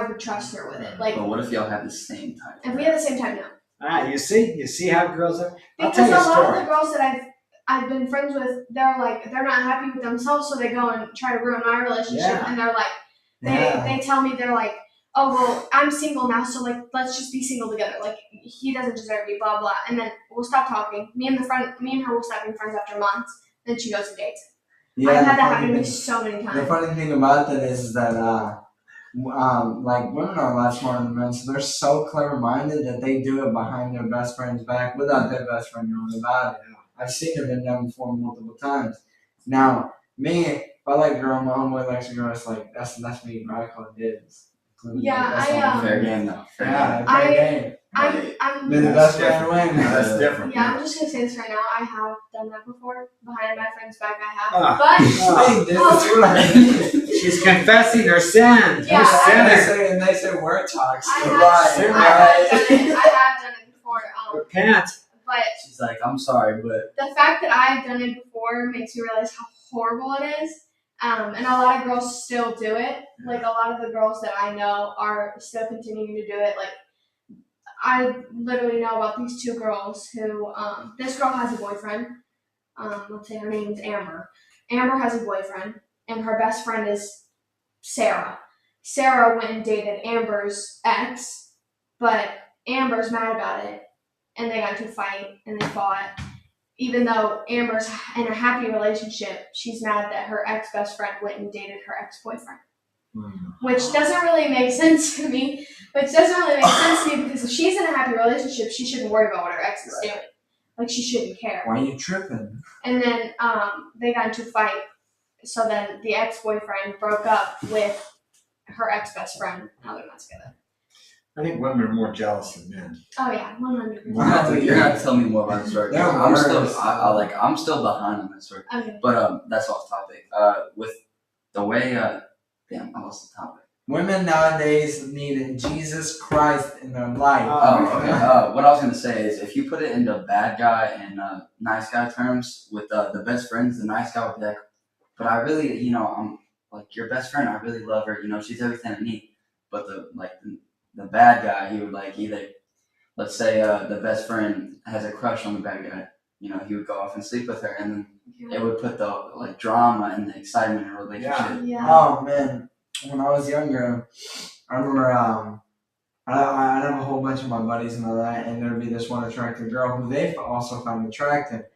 Speaker 3: would trust her with it. Like
Speaker 2: But what if y'all have the same type?
Speaker 3: if we had the same type now.
Speaker 1: You see how girls are. I'll
Speaker 3: Because
Speaker 1: tell
Speaker 3: a
Speaker 1: you a
Speaker 3: lot of
Speaker 1: story.
Speaker 3: the girls that I've been friends with, they're not happy with themselves, so they go and try to ruin my relationship,
Speaker 1: Yeah.
Speaker 3: and they're like,
Speaker 4: Yeah.
Speaker 3: they tell me they're like, oh, well, I'm single now, so, like, let's just be single together. Like, he doesn't deserve me, blah, blah. And then we'll stop talking. Me and her will stop being friends after months. Then she goes and dates.
Speaker 4: Yeah,
Speaker 3: I've
Speaker 4: the
Speaker 3: had that
Speaker 4: funny
Speaker 3: happen to me
Speaker 4: thing-
Speaker 3: so many
Speaker 4: The
Speaker 3: times.
Speaker 4: funny thing about that is that like women are a lot smarter than men, so they're so clever-minded that they do it behind their best friend's back without their best friend knowing about it. I've seen it been done before multiple times. Now, me, if I like a girl, my homeboy likes a girl, it's like that's me, bro. I call it dibs.
Speaker 3: Yeah,
Speaker 4: That's
Speaker 3: I,
Speaker 4: all.
Speaker 2: Fair game though. Fair game.
Speaker 4: Yeah, fair game.
Speaker 3: I'm
Speaker 4: May the best man win.
Speaker 1: That's different.
Speaker 3: Yeah, I'm just gonna say this right now. I have done that before. Behind my friend's back, I have.
Speaker 1: Ah.
Speaker 3: But
Speaker 4: Hey, this is what I mean.
Speaker 1: She's confessing her sin.
Speaker 3: Yeah,
Speaker 1: Her
Speaker 4: They say word talks.
Speaker 3: I
Speaker 4: Right.
Speaker 3: have done it before.
Speaker 1: Repent.
Speaker 3: But
Speaker 2: She's like, I'm sorry, but
Speaker 3: the fact that I've done it before makes me realize how horrible it is. And a lot of girls still do it. Like, a lot of the girls that I know are still continuing to do it. Like, I literally know about these two girls who, this girl has a boyfriend. Let's say her name's Amber. Amber has a boyfriend, and her best friend is Sarah. Sarah went and dated Amber's ex, but Amber's mad about it, and they got into a fight, and they fought. Even though Amber's in a happy relationship, she's mad that her ex-best friend went and dated her ex-boyfriend. Which doesn't really make sense to me. Because if she's in a happy relationship, she shouldn't worry about what her ex is doing. Like, she shouldn't care.
Speaker 4: Why are you tripping?
Speaker 3: And then they got into a fight. So then the ex-boyfriend broke up with her ex-best friend. Now they're not together.
Speaker 1: I think women are more jealous than men.
Speaker 3: Oh yeah, 100%.
Speaker 2: you're gonna have to tell me more about the story.
Speaker 4: Yeah,
Speaker 2: I'm still,
Speaker 4: worse.
Speaker 2: I'm still behind on this story.
Speaker 3: Okay.
Speaker 2: But that's off topic. With the way, damn, I lost the topic.
Speaker 4: Women nowadays need Jesus Christ in their life.
Speaker 2: Oh, okay. What I was gonna say is, if you put it into bad guy and nice guy terms, with the best friends, the nice guy would be like, but I really, I'm like your best friend. I really love her. She's everything I need. But the bad guy, he would like either, let's say the best friend has a crush on the bad guy. He would go off and sleep with her, and then it would put the drama and the excitement in a relationship.
Speaker 3: Yeah.
Speaker 4: Oh man, when I was younger, I remember I'd have a whole bunch of my buddies and all that, and there'd be this one attractive girl who they also found attractive,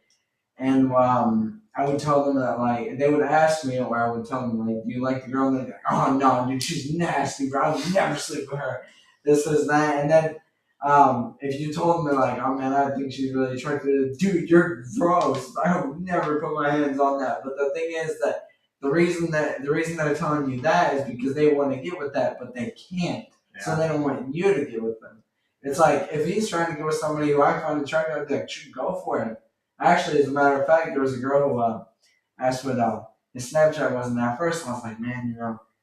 Speaker 4: and I would tell them that, like, they would ask me, or I would tell them, like, do you like the girl? And they'd be like, oh no, dude, she's nasty, bro. I would never sleep with her. This is that, and then if you told them, they're like, oh man, I think she's really attractive, dude, you're gross. I would never put my hands on that. But the thing is that the reason they're telling you that is because they want to get with that, but they can't.
Speaker 1: Yeah.
Speaker 4: So they don't want you to get with them. It's like, if he's trying to get with somebody who I find attractive, I'd be like, go for it. Actually, as a matter of fact, there was a girl who asked what his Snapchat wasn't at first, and I was like, man,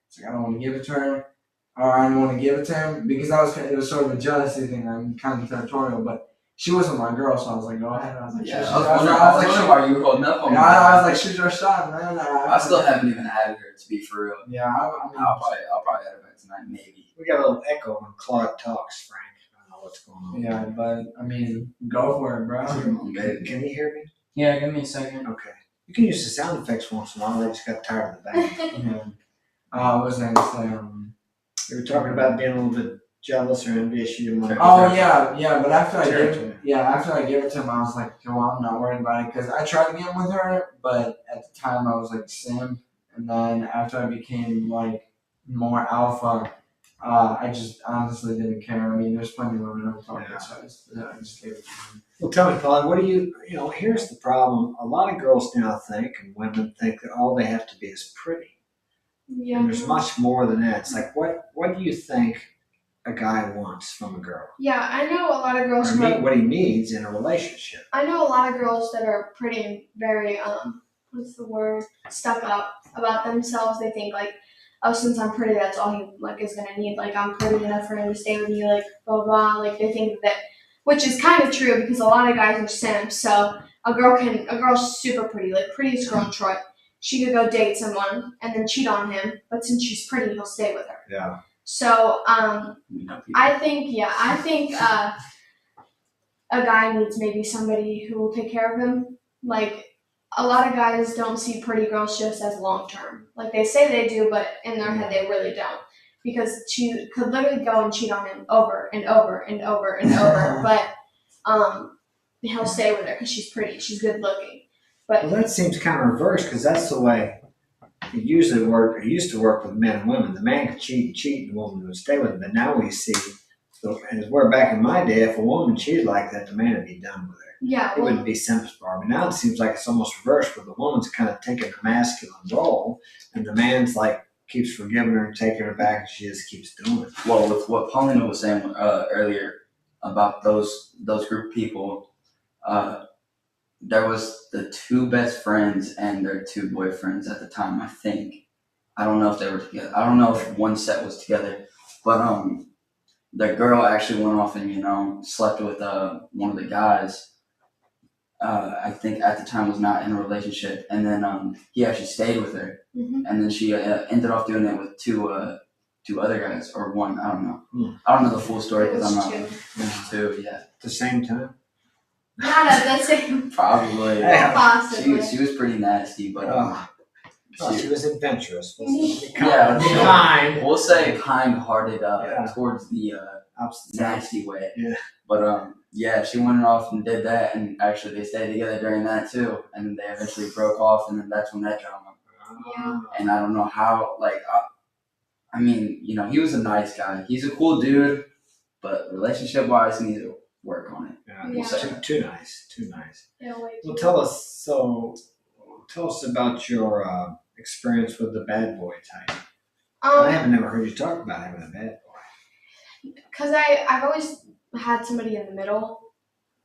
Speaker 4: it's like, I don't want to give it to her, or I don't want to give it to him, because it was sort of a jealousy thing. I'm kind of territorial, but she wasn't my girl, so I was like, go ahead. I was like,
Speaker 2: Yeah, I was like, why are you holding up on me?
Speaker 4: I was like, shoot your shot, man.
Speaker 2: I still haven't even added her, to be for real.
Speaker 4: Yeah, I mean,
Speaker 2: I'll probably add her back tonight, maybe.
Speaker 1: We got a little echo when Claude talks, Frank. I don't know what's going on.
Speaker 4: yeah, but I mean, go for it, bro.
Speaker 1: Can you hear me?
Speaker 5: Yeah, give me a second.
Speaker 1: Okay. You can use the sound effects once in a while. I just got tired of the back.
Speaker 4: Yeah. What was I gonna say?
Speaker 1: You were talking about being a little bit jealous or envious. You didn't want to.
Speaker 4: Oh yeah, but after I
Speaker 1: Territory.
Speaker 4: gave it to him, I was like, well, I'm not worried about it, because I tried to get with her, but at the time I was like simp, and then after I became like more alpha, I just honestly didn't care. I mean, there's plenty of women I'm talking to, so I just gave it to him.
Speaker 1: Well, tell me, Claude, what do you here's the problem. A lot of girls now think, and women think, that all they have to be is pretty.
Speaker 3: Yeah.
Speaker 1: And there's much more than that. It's like, what do you think a guy wants from a girl?
Speaker 3: Yeah, I know a lot of girls
Speaker 1: Or what he needs in a relationship.
Speaker 3: I know a lot of girls that are pretty and very, stuck up about themselves. They think, like, oh, since I'm pretty, that's all he, like, is gonna need. Like, I'm pretty enough for him to stay with me, like, blah, blah. Like, they think that, which is kind of true, because a lot of guys are simps. So a girl's super pretty, like, prettiest girl in Troy. She could go date someone and then cheat on him, but since she's pretty, he'll stay with her.
Speaker 1: Yeah.
Speaker 3: So, I think a guy needs maybe somebody who will take care of him. Like, a lot of guys don't see pretty girls just as long term. Like, they say they do, but in their head they really don't. because she could literally go and cheat on him over and over and over and over, but he'll stay with her because she's pretty, she's good looking. But
Speaker 1: Well, that seems kind of reversed because that's the way it used to work with men and women. The man could cheat, and the woman would stay with him. But now we see, and where back in my day, if a woman cheated like that, the man would be done with her.
Speaker 3: yeah,
Speaker 1: It wouldn't be simple for him. Now it seems like it's almost reversed, where the woman's kind of taking the masculine role, and the man's like keeps forgiving her and taking her back, and she just keeps doing it.
Speaker 2: Well, with what Paulina was saying earlier about those group of people, there was the two best friends and their two boyfriends at the time. I think. I don't know if they were together. I don't know if one set was together, but the girl actually went off and slept with one of the guys. I think at the time was not in a relationship, and then he actually stayed with her,
Speaker 3: Mhm.
Speaker 2: and then she ended off doing it with two other guys or one. I don't know.
Speaker 1: Hmm.
Speaker 2: I don't know the full story
Speaker 3: It
Speaker 2: because
Speaker 3: was
Speaker 2: I'm not two. Yeah,
Speaker 1: At the same time.
Speaker 3: not at the same,
Speaker 2: probably.
Speaker 1: Yeah.
Speaker 3: possibly.
Speaker 2: She was pretty nasty, but
Speaker 1: She was adventurous.
Speaker 2: Yeah,
Speaker 1: kind.
Speaker 2: we'll say kind-hearted
Speaker 1: Yeah.
Speaker 2: towards the nasty way.
Speaker 1: Yeah.
Speaker 2: But yeah, she went off and did that, and actually they stayed together during that too, and then they eventually broke off, and then that's when that drama.
Speaker 3: Yeah.
Speaker 2: And I don't know how. I mean, he was a nice guy. He's a cool dude, but relationship-wise, he needs to work on it.
Speaker 3: Yeah.
Speaker 1: Too nice. Too nice.
Speaker 3: Yeah, way
Speaker 1: Well,
Speaker 3: too-
Speaker 1: tell us about your experience with the bad boy type. I haven't never heard you talk about having a bad boy.
Speaker 3: Because I've always had somebody in the middle.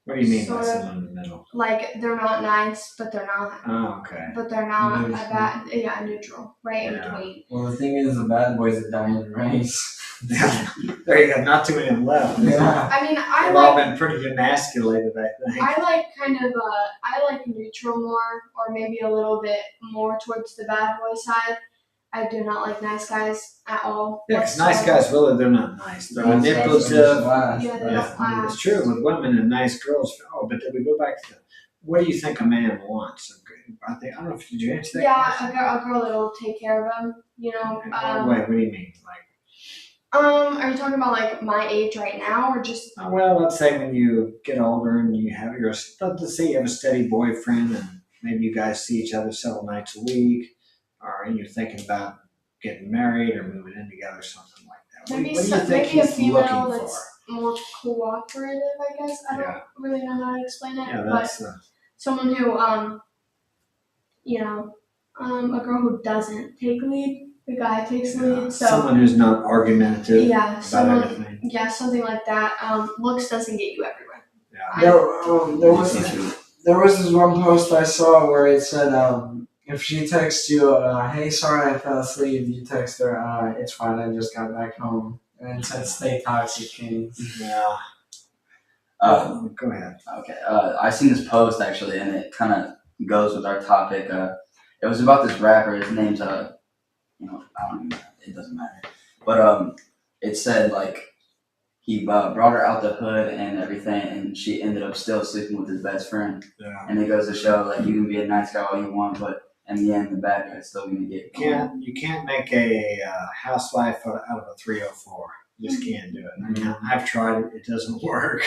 Speaker 1: What do you mean by
Speaker 3: Sort of.
Speaker 1: someone in the middle?
Speaker 3: Like, they're not nice, but they're not.
Speaker 1: Oh, okay.
Speaker 3: But they're not a
Speaker 4: Neutral.
Speaker 3: bad. Yeah, neutral. Right in
Speaker 1: Yeah.
Speaker 3: between.
Speaker 4: Well, the thing is, the bad boys are dying race.
Speaker 1: There you go. Not too many of them left.
Speaker 4: Yeah.
Speaker 3: I mean, I
Speaker 1: They've all
Speaker 3: like.
Speaker 1: been pretty emasculated, I think.
Speaker 3: I like kind of I like neutral more, or maybe a little bit more towards the bad boy side. I do not like nice guys at all.
Speaker 1: Yeah, because nice guys, really, they're not nice. They're
Speaker 3: Yeah.
Speaker 1: manipulative.
Speaker 3: Yeah, they
Speaker 1: Yeah,
Speaker 3: don't
Speaker 1: I mean,
Speaker 3: last.
Speaker 1: it's true with women and nice girls. Oh, but then we go back to what do you think a man wants? I don't know if you answer that
Speaker 3: Yeah,
Speaker 1: question.
Speaker 3: a girl that'll take care of them. You know.
Speaker 1: Wait, what do you mean? Like,
Speaker 3: Are you talking about like my age right now, or just?
Speaker 1: well, let's say when you get older and you have let's say you have a steady boyfriend and maybe you guys see each other several nights a week, or you're thinking about getting married or moving in together, something like that.
Speaker 3: Maybe
Speaker 1: What do you think
Speaker 3: maybe a
Speaker 1: he's
Speaker 3: female
Speaker 1: looking
Speaker 3: that's
Speaker 1: for?
Speaker 3: more cooperative. I guess I don't
Speaker 1: Yeah.
Speaker 3: really know how to explain it,
Speaker 1: Yeah,
Speaker 3: but
Speaker 1: that's
Speaker 3: someone who a girl who doesn't take lead. The guy takes lead. So
Speaker 1: someone who's not argumentative
Speaker 3: yeah,
Speaker 1: about
Speaker 3: someone.
Speaker 1: everything.
Speaker 3: Yeah, something like that. Looks doesn't get you everywhere.
Speaker 1: Yeah.
Speaker 4: There was this one post I saw where it said, if she texts you, hey, sorry, I fell asleep, you text her, it's fine, I just got back home. And it said, stay toxic, kings.
Speaker 1: Yeah. Go ahead.
Speaker 2: Okay. I seen this post actually, and it kind of goes with our topic. It was about this rapper. His name's I don't even. It doesn't matter. But it said like he brought her out the hood and everything, and she ended up still sleeping with his best friend.
Speaker 1: Yeah.
Speaker 2: And it goes to show like you can be a nice guy all you want, but in the end, the bad guy's still gonna get.
Speaker 1: You can't make a housewife out of a 304. You just can't do it. I mean, I've tried it. It doesn't work.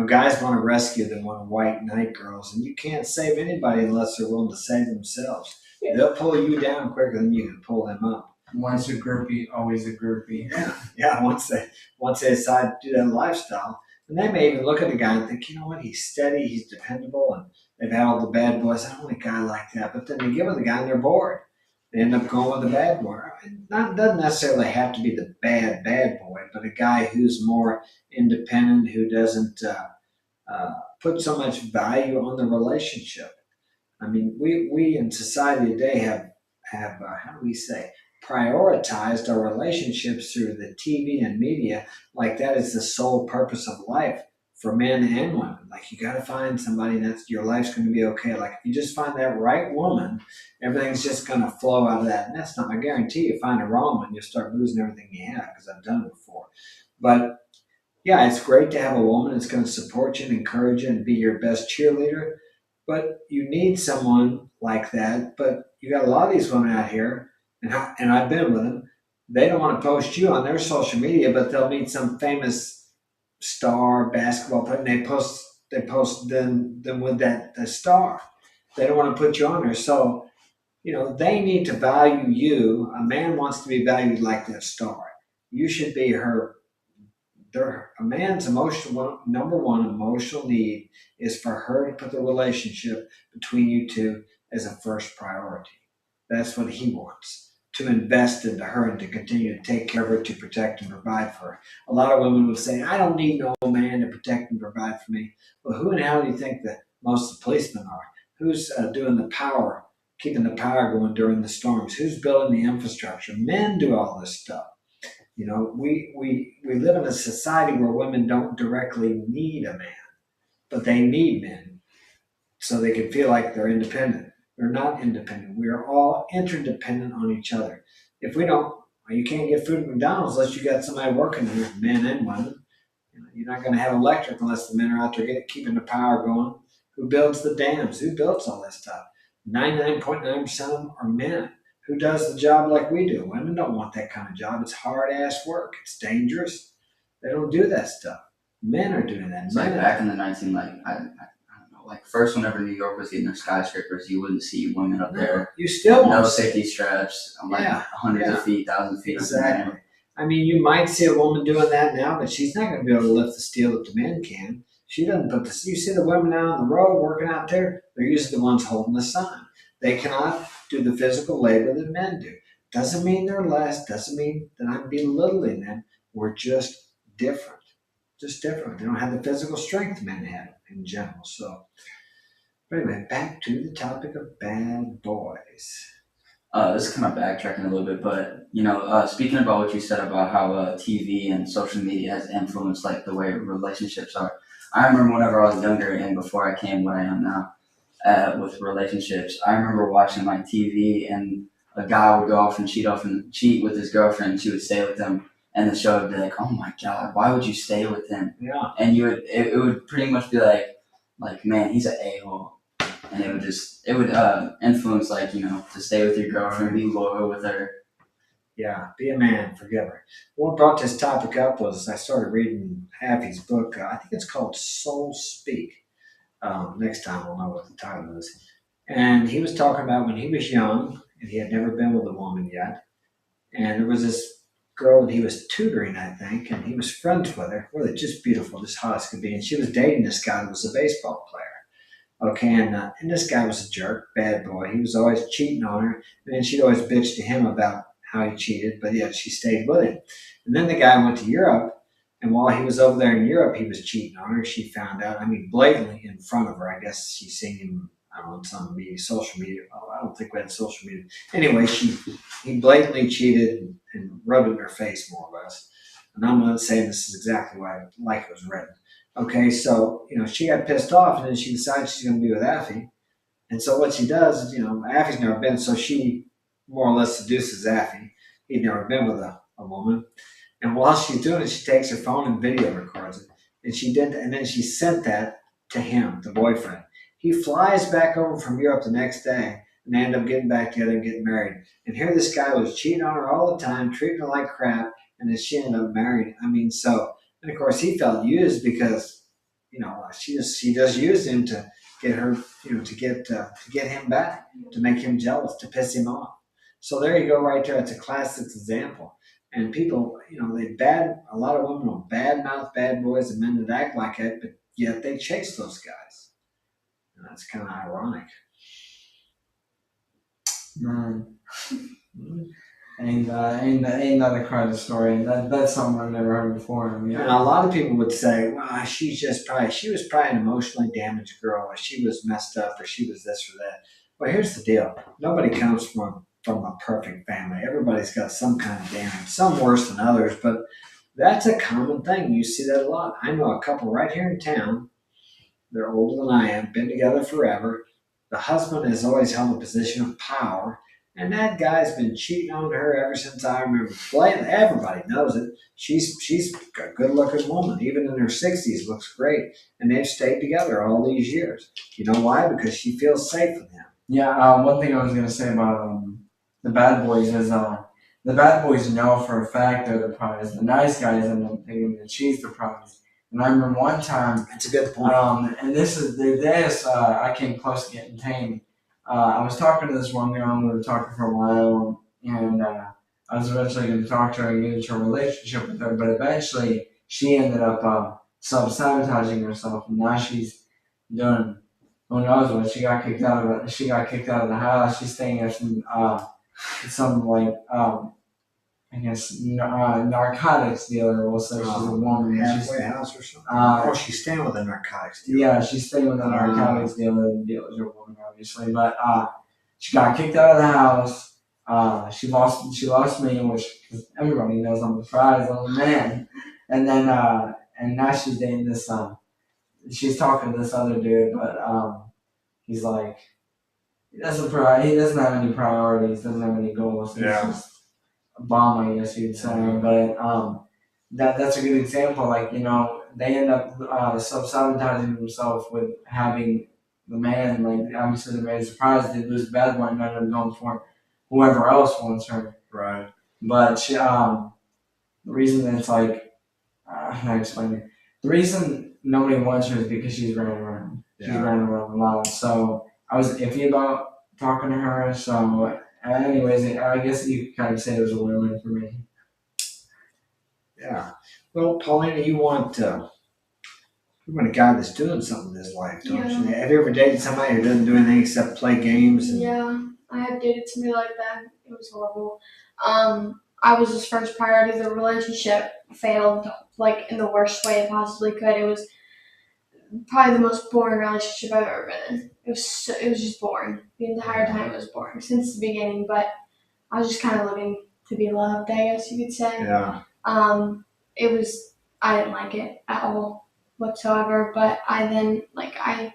Speaker 1: Guys want to rescue them, want white knight girls, and you can't save anybody unless they're willing to save themselves. They'll pull you down quicker than you can pull them up.
Speaker 4: Once a groupie, always a groupie.
Speaker 1: Yeah. Once they decide to do that lifestyle, and they may even look at the guy and think, you know what, he's steady, he's dependable, and they've had all the bad boys. I don't want a guy like that. But then they get with the guy and they're bored. They end up going with the bad boy. It doesn't necessarily have to be the bad boy, but a guy who's more independent, who doesn't put so much value on the relationship. I mean, we in society today have how do we say, prioritized our relationships through the TV and media like that is the sole purpose of life for men and women. Like, you got to find somebody that's your life's going to be okay. Like, if you just find that right woman, everything's just going to flow out of that. And that's not, I guarantee you, find a wrong one, you'll start losing everything you have, because I've done it before. But yeah, it's great to have a woman that's going to support you and encourage you and be your best cheerleader. But you need someone like that. But you got a lot of these women out here, and I've been with them. They don't want to post you on their social media, but they'll meet some famous star basketball player, and they post them with that the star. They don't want to put you on there, so they need to value you. A man wants to be valued like that star. You should be a man's number one emotional need is for her to put the relationship between you two as a first priority. That's what he wants, to invest into her and to continue to take care of her, to protect and provide for her. A lot of women will say, I don't need no man to protect and provide for me. Well, who in hell do you think that most of the policemen are? Who's doing the power, keeping the power going during the storms? Who's building the infrastructure? Men do all this stuff. We live in a society where women don't directly need a man, but they need men so they can feel like they're independent. We're not independent. We are all interdependent on each other. If we don't, you can't get food at McDonald's unless you got somebody working here, men and women. You're not going to have electric unless the men are out there keeping the power going. Who builds the dams? Who builds all this stuff? 99.9% of them are men. Who does the job like we do? Women don't want that kind of job. It's hard-ass work. It's dangerous. They don't do that stuff. Men are doing that.
Speaker 2: It's like back in the 19, I don't know, like first whenever New York was getting their skyscrapers, you wouldn't see women up there.
Speaker 1: You still
Speaker 2: no
Speaker 1: won't
Speaker 2: safety straps, hundreds of feet, 1,000 feet.
Speaker 1: Exactly. I mean, you might see a woman doing that now, but she's not going to be able to lift the steel that the men can. She doesn't put the. You see the women out on the road working out there. They're usually the ones holding the sign. They cannot do the physical labor that men do. Doesn't mean they're less. Doesn't mean that I'm belittling them. We're just different. Just different. They don't have the physical strength men have in general. So, but anyway, back to the topic of bad boys.
Speaker 2: This is kind of backtracking a little bit, but speaking about what you said about how TV and social media has influenced like the way relationships are. I remember whenever I was younger and before I came where I am now with relationships, I remember watching like TV and a guy would go off and cheat with his girlfriend. And she would stay with him, and the show would be like, "Oh my God, why would you stay with him?"
Speaker 1: Yeah.
Speaker 2: And it would pretty much be like, man, he's an a-hole. And it would influence to stay with your girlfriend, be loyal with her.
Speaker 1: Yeah, be a man, forgive her. What brought this topic up was I started reading Happy's book. I think it's called Soul Speak. Next time we'll know what the title is. And he was talking about when he was young and he had never been with a woman yet. And there was this girl that he was tutoring, I think, and he was friends with her. Really just beautiful, just hot as could be. And she was dating this guy who was a baseball player. Okay, and this guy was a jerk, bad boy. He was always cheating on her, and then she'd always bitch to him about how he cheated, but yet she stayed with him. And then the guy went to Europe, and while he was over there in Europe, he was cheating on her. She found out, blatantly in front of her. I guess she's seen him, I don't know, on some media, social media. Oh, I don't think we had social media. Anyway, he blatantly cheated and rubbed it in her face, more or less. And I'm not saying this is exactly like it was written. Okay, so, she got pissed off, and then she decides she's going to be with Affy. And so what she does is, Affy's never been, so she more or less seduces Affy. He'd never been with a woman. And while she's doing it, she takes her phone and video records it. And then she sent that to him, the boyfriend. He flies back over from Europe the next day, and they end up getting back together and getting married. And here this guy was cheating on her all the time, treating her like crap, and then she ended up married. And of course, he felt used because, she just used him to get her, to get him back, to make him jealous, to piss him off. So there you go, right there. It's a classic example. And people, a lot of women will badmouth bad boys and men that act like it, but yet they chase those guys. And that's kind of ironic.
Speaker 4: Ain't that a kind of story? That's something I've never heard before.
Speaker 1: And a lot of people would say, well, she was probably an emotionally damaged girl, or she was messed up, or she was this or that. Well, here's the deal. Nobody comes from a perfect family. Everybody's got some kind of damage, some worse than others, but that's a common thing. You see that a lot. I know a couple right here in town. They're older than I am, been together forever. The husband has always held a position of power. And that guy's been cheating on her ever since I remember. Everybody knows it. She's a good-looking woman. Even in her 60s, looks great. And they've stayed together all these years. You know why? Because she feels safe with him.
Speaker 4: Yeah, one thing I was going to say about the bad boys is the bad boys know for a fact they're the prize. The nice guys end up thinking that she's the prize. And I remember one time,
Speaker 1: That's a good point.
Speaker 4: and I came close to getting tamed. I was talking to this one girl, and we were talking for a while, and I was eventually going to talk to her and get into a relationship with her, but eventually she ended up self-sabotaging herself, and now she's doing who knows what. She got kicked out of the house. She's staying at some like I guess narcotics dealer. We'll say she's a woman.
Speaker 1: Halfway house or something. She's staying with a narcotics dealer.
Speaker 4: Yeah, she's staying with a narcotics dealer. The dealer's a woman, obviously, but she got kicked out of the house. She lost me, which cause everybody knows I'm the prize, I'm the man. And then and now she's dating this she's talking to this other dude, but he's like he doesn't have any priorities, doesn't have any goals. He's just a bum, I guess you'd say. But that's a good example. Like, you know, they end up self-sabotaging themselves with having the man. Like, obviously the man's surprised they lose the bad one and end up going for whoever else wants her.
Speaker 1: Right.
Speaker 4: But she, the reason that it's like, how do I explain it? The reason nobody wants her is because she's running around. She's running around a lot. So I was iffy about talking to her. So anyways, I guess you could kind of say it was a win-win for me.
Speaker 1: Yeah. Well, Paulina, you want a guy that's doing something in his life, don't you? Have you ever dated somebody who doesn't do anything except play games?
Speaker 3: Yeah, I have dated somebody like that. It was horrible. I was his first priority. The relationship failed, like, in the worst way it possibly could. It was probably the most boring relationship I've ever been in. It was just boring. The entire time it was boring since the beginning. But I was just kind of looking to be loved, I guess you could say.
Speaker 1: Yeah.
Speaker 3: I didn't like it at all whatsoever. But I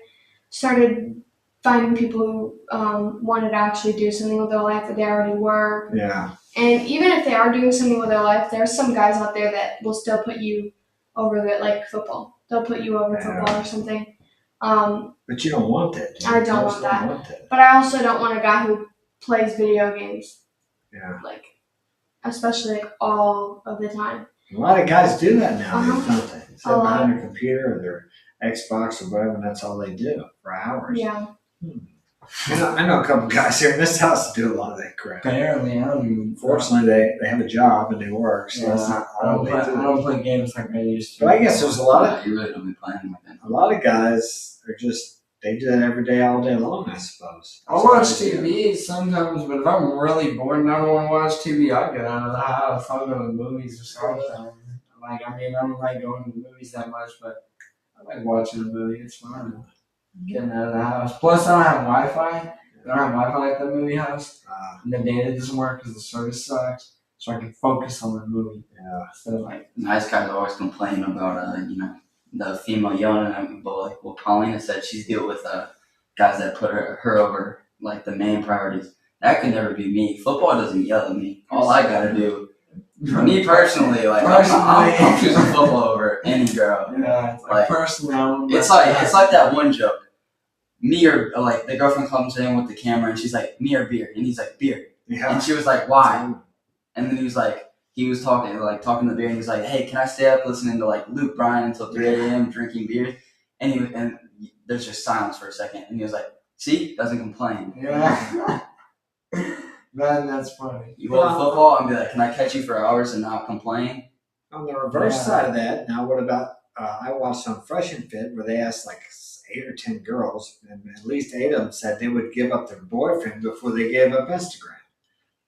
Speaker 3: started finding people who wanted to actually do something with their life that they already were.
Speaker 1: Yeah.
Speaker 3: And even if they are doing something with their life, there are some guys out there that will still put you over like football. They'll put you over football or something.
Speaker 1: But you don't want that.
Speaker 3: I don't want that. But I also don't want a guy who plays video games.
Speaker 1: Yeah.
Speaker 3: Like, especially like all of the time.
Speaker 1: A lot of guys do that nowadays, don't they? Sit behind their computer or their Xbox or whatever, and that's all they do for hours.
Speaker 3: Yeah.
Speaker 1: I know a couple guys here in this house that do a lot of that crap.
Speaker 4: Apparently, I don't even.
Speaker 1: Fortunately, they have a job and they work, so that's not all they do.
Speaker 4: I don't play games like I used to.
Speaker 1: But I guess there's a lot of
Speaker 2: you really don't be playing like that.
Speaker 1: a lot of guys are just they do that every day, all day long. I suppose.
Speaker 4: I watch TV sometimes, but if I'm really bored and I don't want to watch TV, I get out of the house. I'll go to the movies or something. Like, I mean, I don't like going to the movies that much, but I like watching a movie. It's fun. Getting out of the house. Plus, I don't have Wi-Fi. I don't have Wi-Fi at the movie house. And the data doesn't work because the service sucks. So I can focus on the movie.
Speaker 1: Yeah.
Speaker 4: Instead of like.
Speaker 2: Nice guys always complain about the female yelling at them, but like what Paulina said, she's dealt with guys that put her over like the main priorities. That could never be me. Football doesn't yell at me. All I gotta do, for me personally, like I'm choosing football over any girl.
Speaker 4: Yeah, it's like personal.
Speaker 2: It's like that one joke. Me or like the girlfriend comes in with the camera and she's like, me or beer, and he's like, beer.
Speaker 1: Yeah.
Speaker 2: And she was like, why? And then he was talking to beer, and he was like, hey, can I stay up listening to like Luke Bryan until 3 a.m. drinking beer? And there's just silence for a second, and he was like, see, doesn't complain.
Speaker 4: Yeah. Man, that's funny.
Speaker 2: You hold football and be like, can I catch you for hours and not complain?
Speaker 1: On the reverse side of that, now what about I watched on Fresh and Fit where they asked like 8 or 10 girls, and at least 8 of them said they would give up their boyfriend before they gave up Instagram.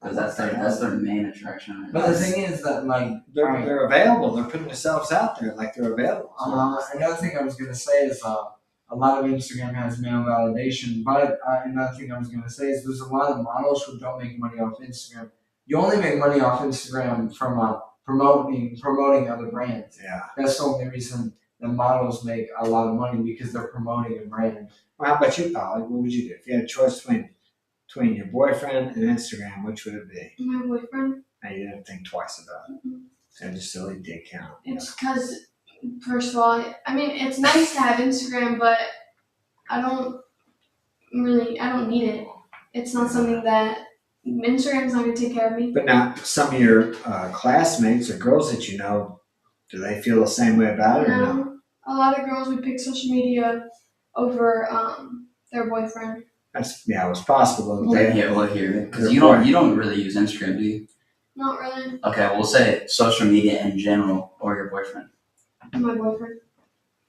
Speaker 2: Because that's their main attraction.
Speaker 4: But the thing is that like
Speaker 1: they're available. They're putting themselves out there like they're available.
Speaker 4: Another thing I was gonna say is a lot of Instagram has male validation, but another thing I was gonna say is there's a lot of models who don't make money off Instagram. You only make money off Instagram from promoting other brands.
Speaker 1: Yeah.
Speaker 4: That's the only reason the models make a lot of money, because they're promoting a brand.
Speaker 1: Well, how about you, Polly? What would you do if you had a choice between your boyfriend and Instagram? Which would it be?
Speaker 3: My boyfriend.
Speaker 1: And you didn't think twice about it.
Speaker 3: Mm-hmm.
Speaker 1: So just silly dick count.
Speaker 3: It's because, first of all, I mean, it's nice to have Instagram, but I don't need it. It's not something that Instagram's not gonna take care of me.
Speaker 1: But now, some of your classmates or girls that you know, do they feel the same way about it or no?
Speaker 3: No, a lot of girls would pick social media over their boyfriend.
Speaker 1: That's it's possible.
Speaker 2: Well,
Speaker 1: They,
Speaker 2: yeah, well, here, because
Speaker 1: They're
Speaker 2: you
Speaker 1: boring.
Speaker 2: don't really use Instagram, do you?
Speaker 3: Not really.
Speaker 2: Okay, we'll say social media in general or your boyfriend.
Speaker 3: My boyfriend.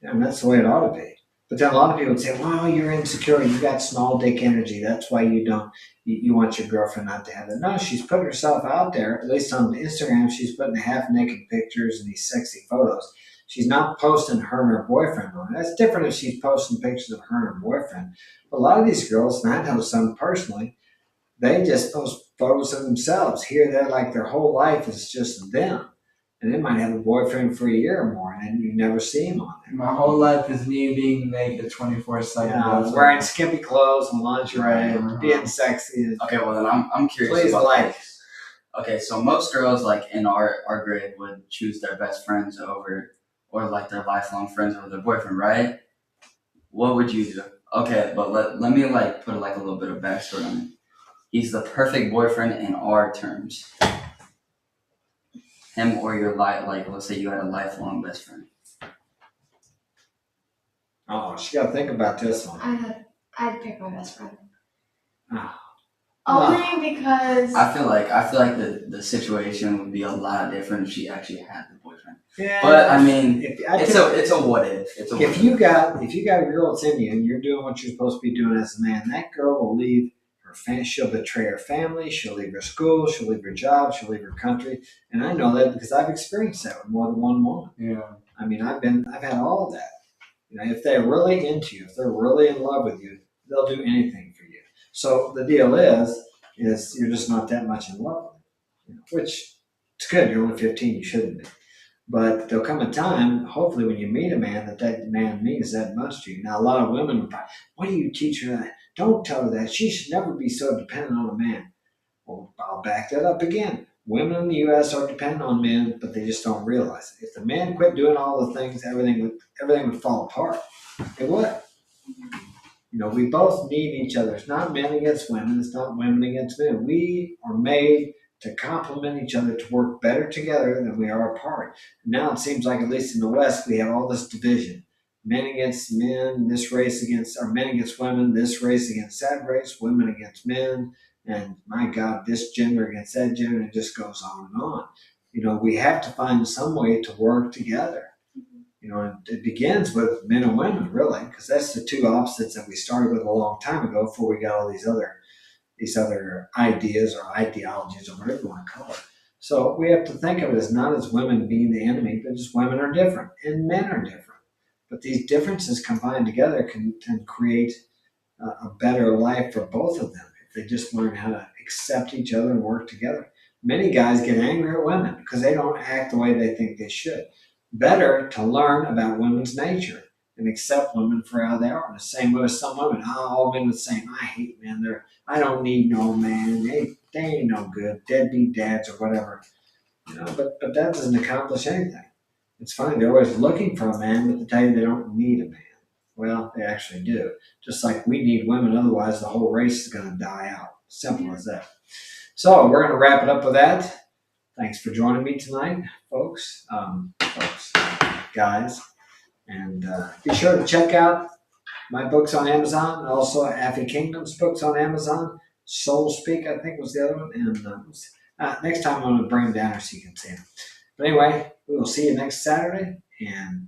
Speaker 1: and that's the way it ought to be. But then a lot of people would say, "Well, you're insecure. You got small dick energy. That's why you don't. You want your girlfriend not to have that." No, she's putting herself out there. At least on Instagram, she's putting half-naked pictures and these sexy photos. She's not posting her and her boyfriend on it. That's different if she's posting pictures of her and her boyfriend. But a lot of these girls, and I know some personally, they just post photos of themselves here, there, like their whole life is just them. And they might have a boyfriend for a year or more, and then you never see him on there.
Speaker 4: My whole life is me being naked 24/7.
Speaker 1: Wearing skimpy clothes and lingerie,
Speaker 4: Uh-huh.
Speaker 1: being sexy.
Speaker 2: Okay, well then I'm curious
Speaker 1: Please
Speaker 2: about
Speaker 1: like.
Speaker 2: this. Okay, so most girls like in our grade would choose their best friends over, or like their lifelong friends over their boyfriend, right? What would you do? Okay, but let me like put like a little bit of backstory on it. He's the perfect boyfriend in our terms. Him or your like let's say you had a lifelong best friend.
Speaker 1: Oh, she got to think about this one.
Speaker 3: I'd pick my best friend.
Speaker 1: Ah.
Speaker 3: Only because
Speaker 2: I feel like the situation would be a lot different if she actually had the boyfriend.
Speaker 1: Yeah,
Speaker 2: But I mean,
Speaker 1: if
Speaker 2: it's a what if. It's a what
Speaker 1: if you got a girl that's in you and you're doing what you're supposed to be doing as a man, that girl will leave her family. She'll betray her family. She'll leave her school. She'll leave her job. She'll leave her country. And I know that because I've experienced that with more than one woman.
Speaker 4: Yeah.
Speaker 1: I mean, I've had all of that. You know, if they're really into you, if they're really in love with you, they'll do anything for you. So the deal is you're just not that much in love with them, you know, which it's good. You're only 15. You shouldn't be. But there'll come a time, hopefully, when you meet a man, that man means that much to you. Now, a lot of women will probably, "Why do you teach her that? Don't tell her that. She should never be so dependent on a man." Well, I'll back that up again. Women in the U.S. are dependent on men, but they just don't realize it. If the men quit doing all the things, everything would fall apart. It would. You know, we both need each other. It's not men against women. It's not women against men. We are made to complement each other, to work better together than we are apart. Now it seems like, at least in the West, we have all this division. Men against men, this race against, or men against women, this race against that race, women against men, and my God, this gender against that gender, and it just goes on and on. You know, we have to find some way to work together. You know, and it begins with men and women, really, because that's the two opposites that we started with a long time ago before we got all these other ideas or ideologies or whatever you want to call it. So we have to think of it as not as women being the enemy, but just women are different and men are different. But these differences combined together can create a better life for both of them if they just learn how to accept each other and work together. Many guys get angry at women because they don't act the way they think they should. Better to learn about women's nature and accept women for how they are. The same way with some women. All men are the same. I hate men. I don't need no man. They ain't no good. Deadbeat dads or whatever. You know, but that doesn't accomplish anything. It's funny, they're always looking for a man, but they tell you they don't need a man. Well, they actually do. Just like we need women, otherwise the whole race is going to die out. Simple as that. So we're going to wrap it up with that. Thanks for joining me tonight, folks, guys. And be sure to check out my books on Amazon, and also Affy Kingdom's books on Amazon. Soul Speak, I think, was the other one. And next time I'm going to bring them down so you can see them. But anyway, we will see you next Saturday. And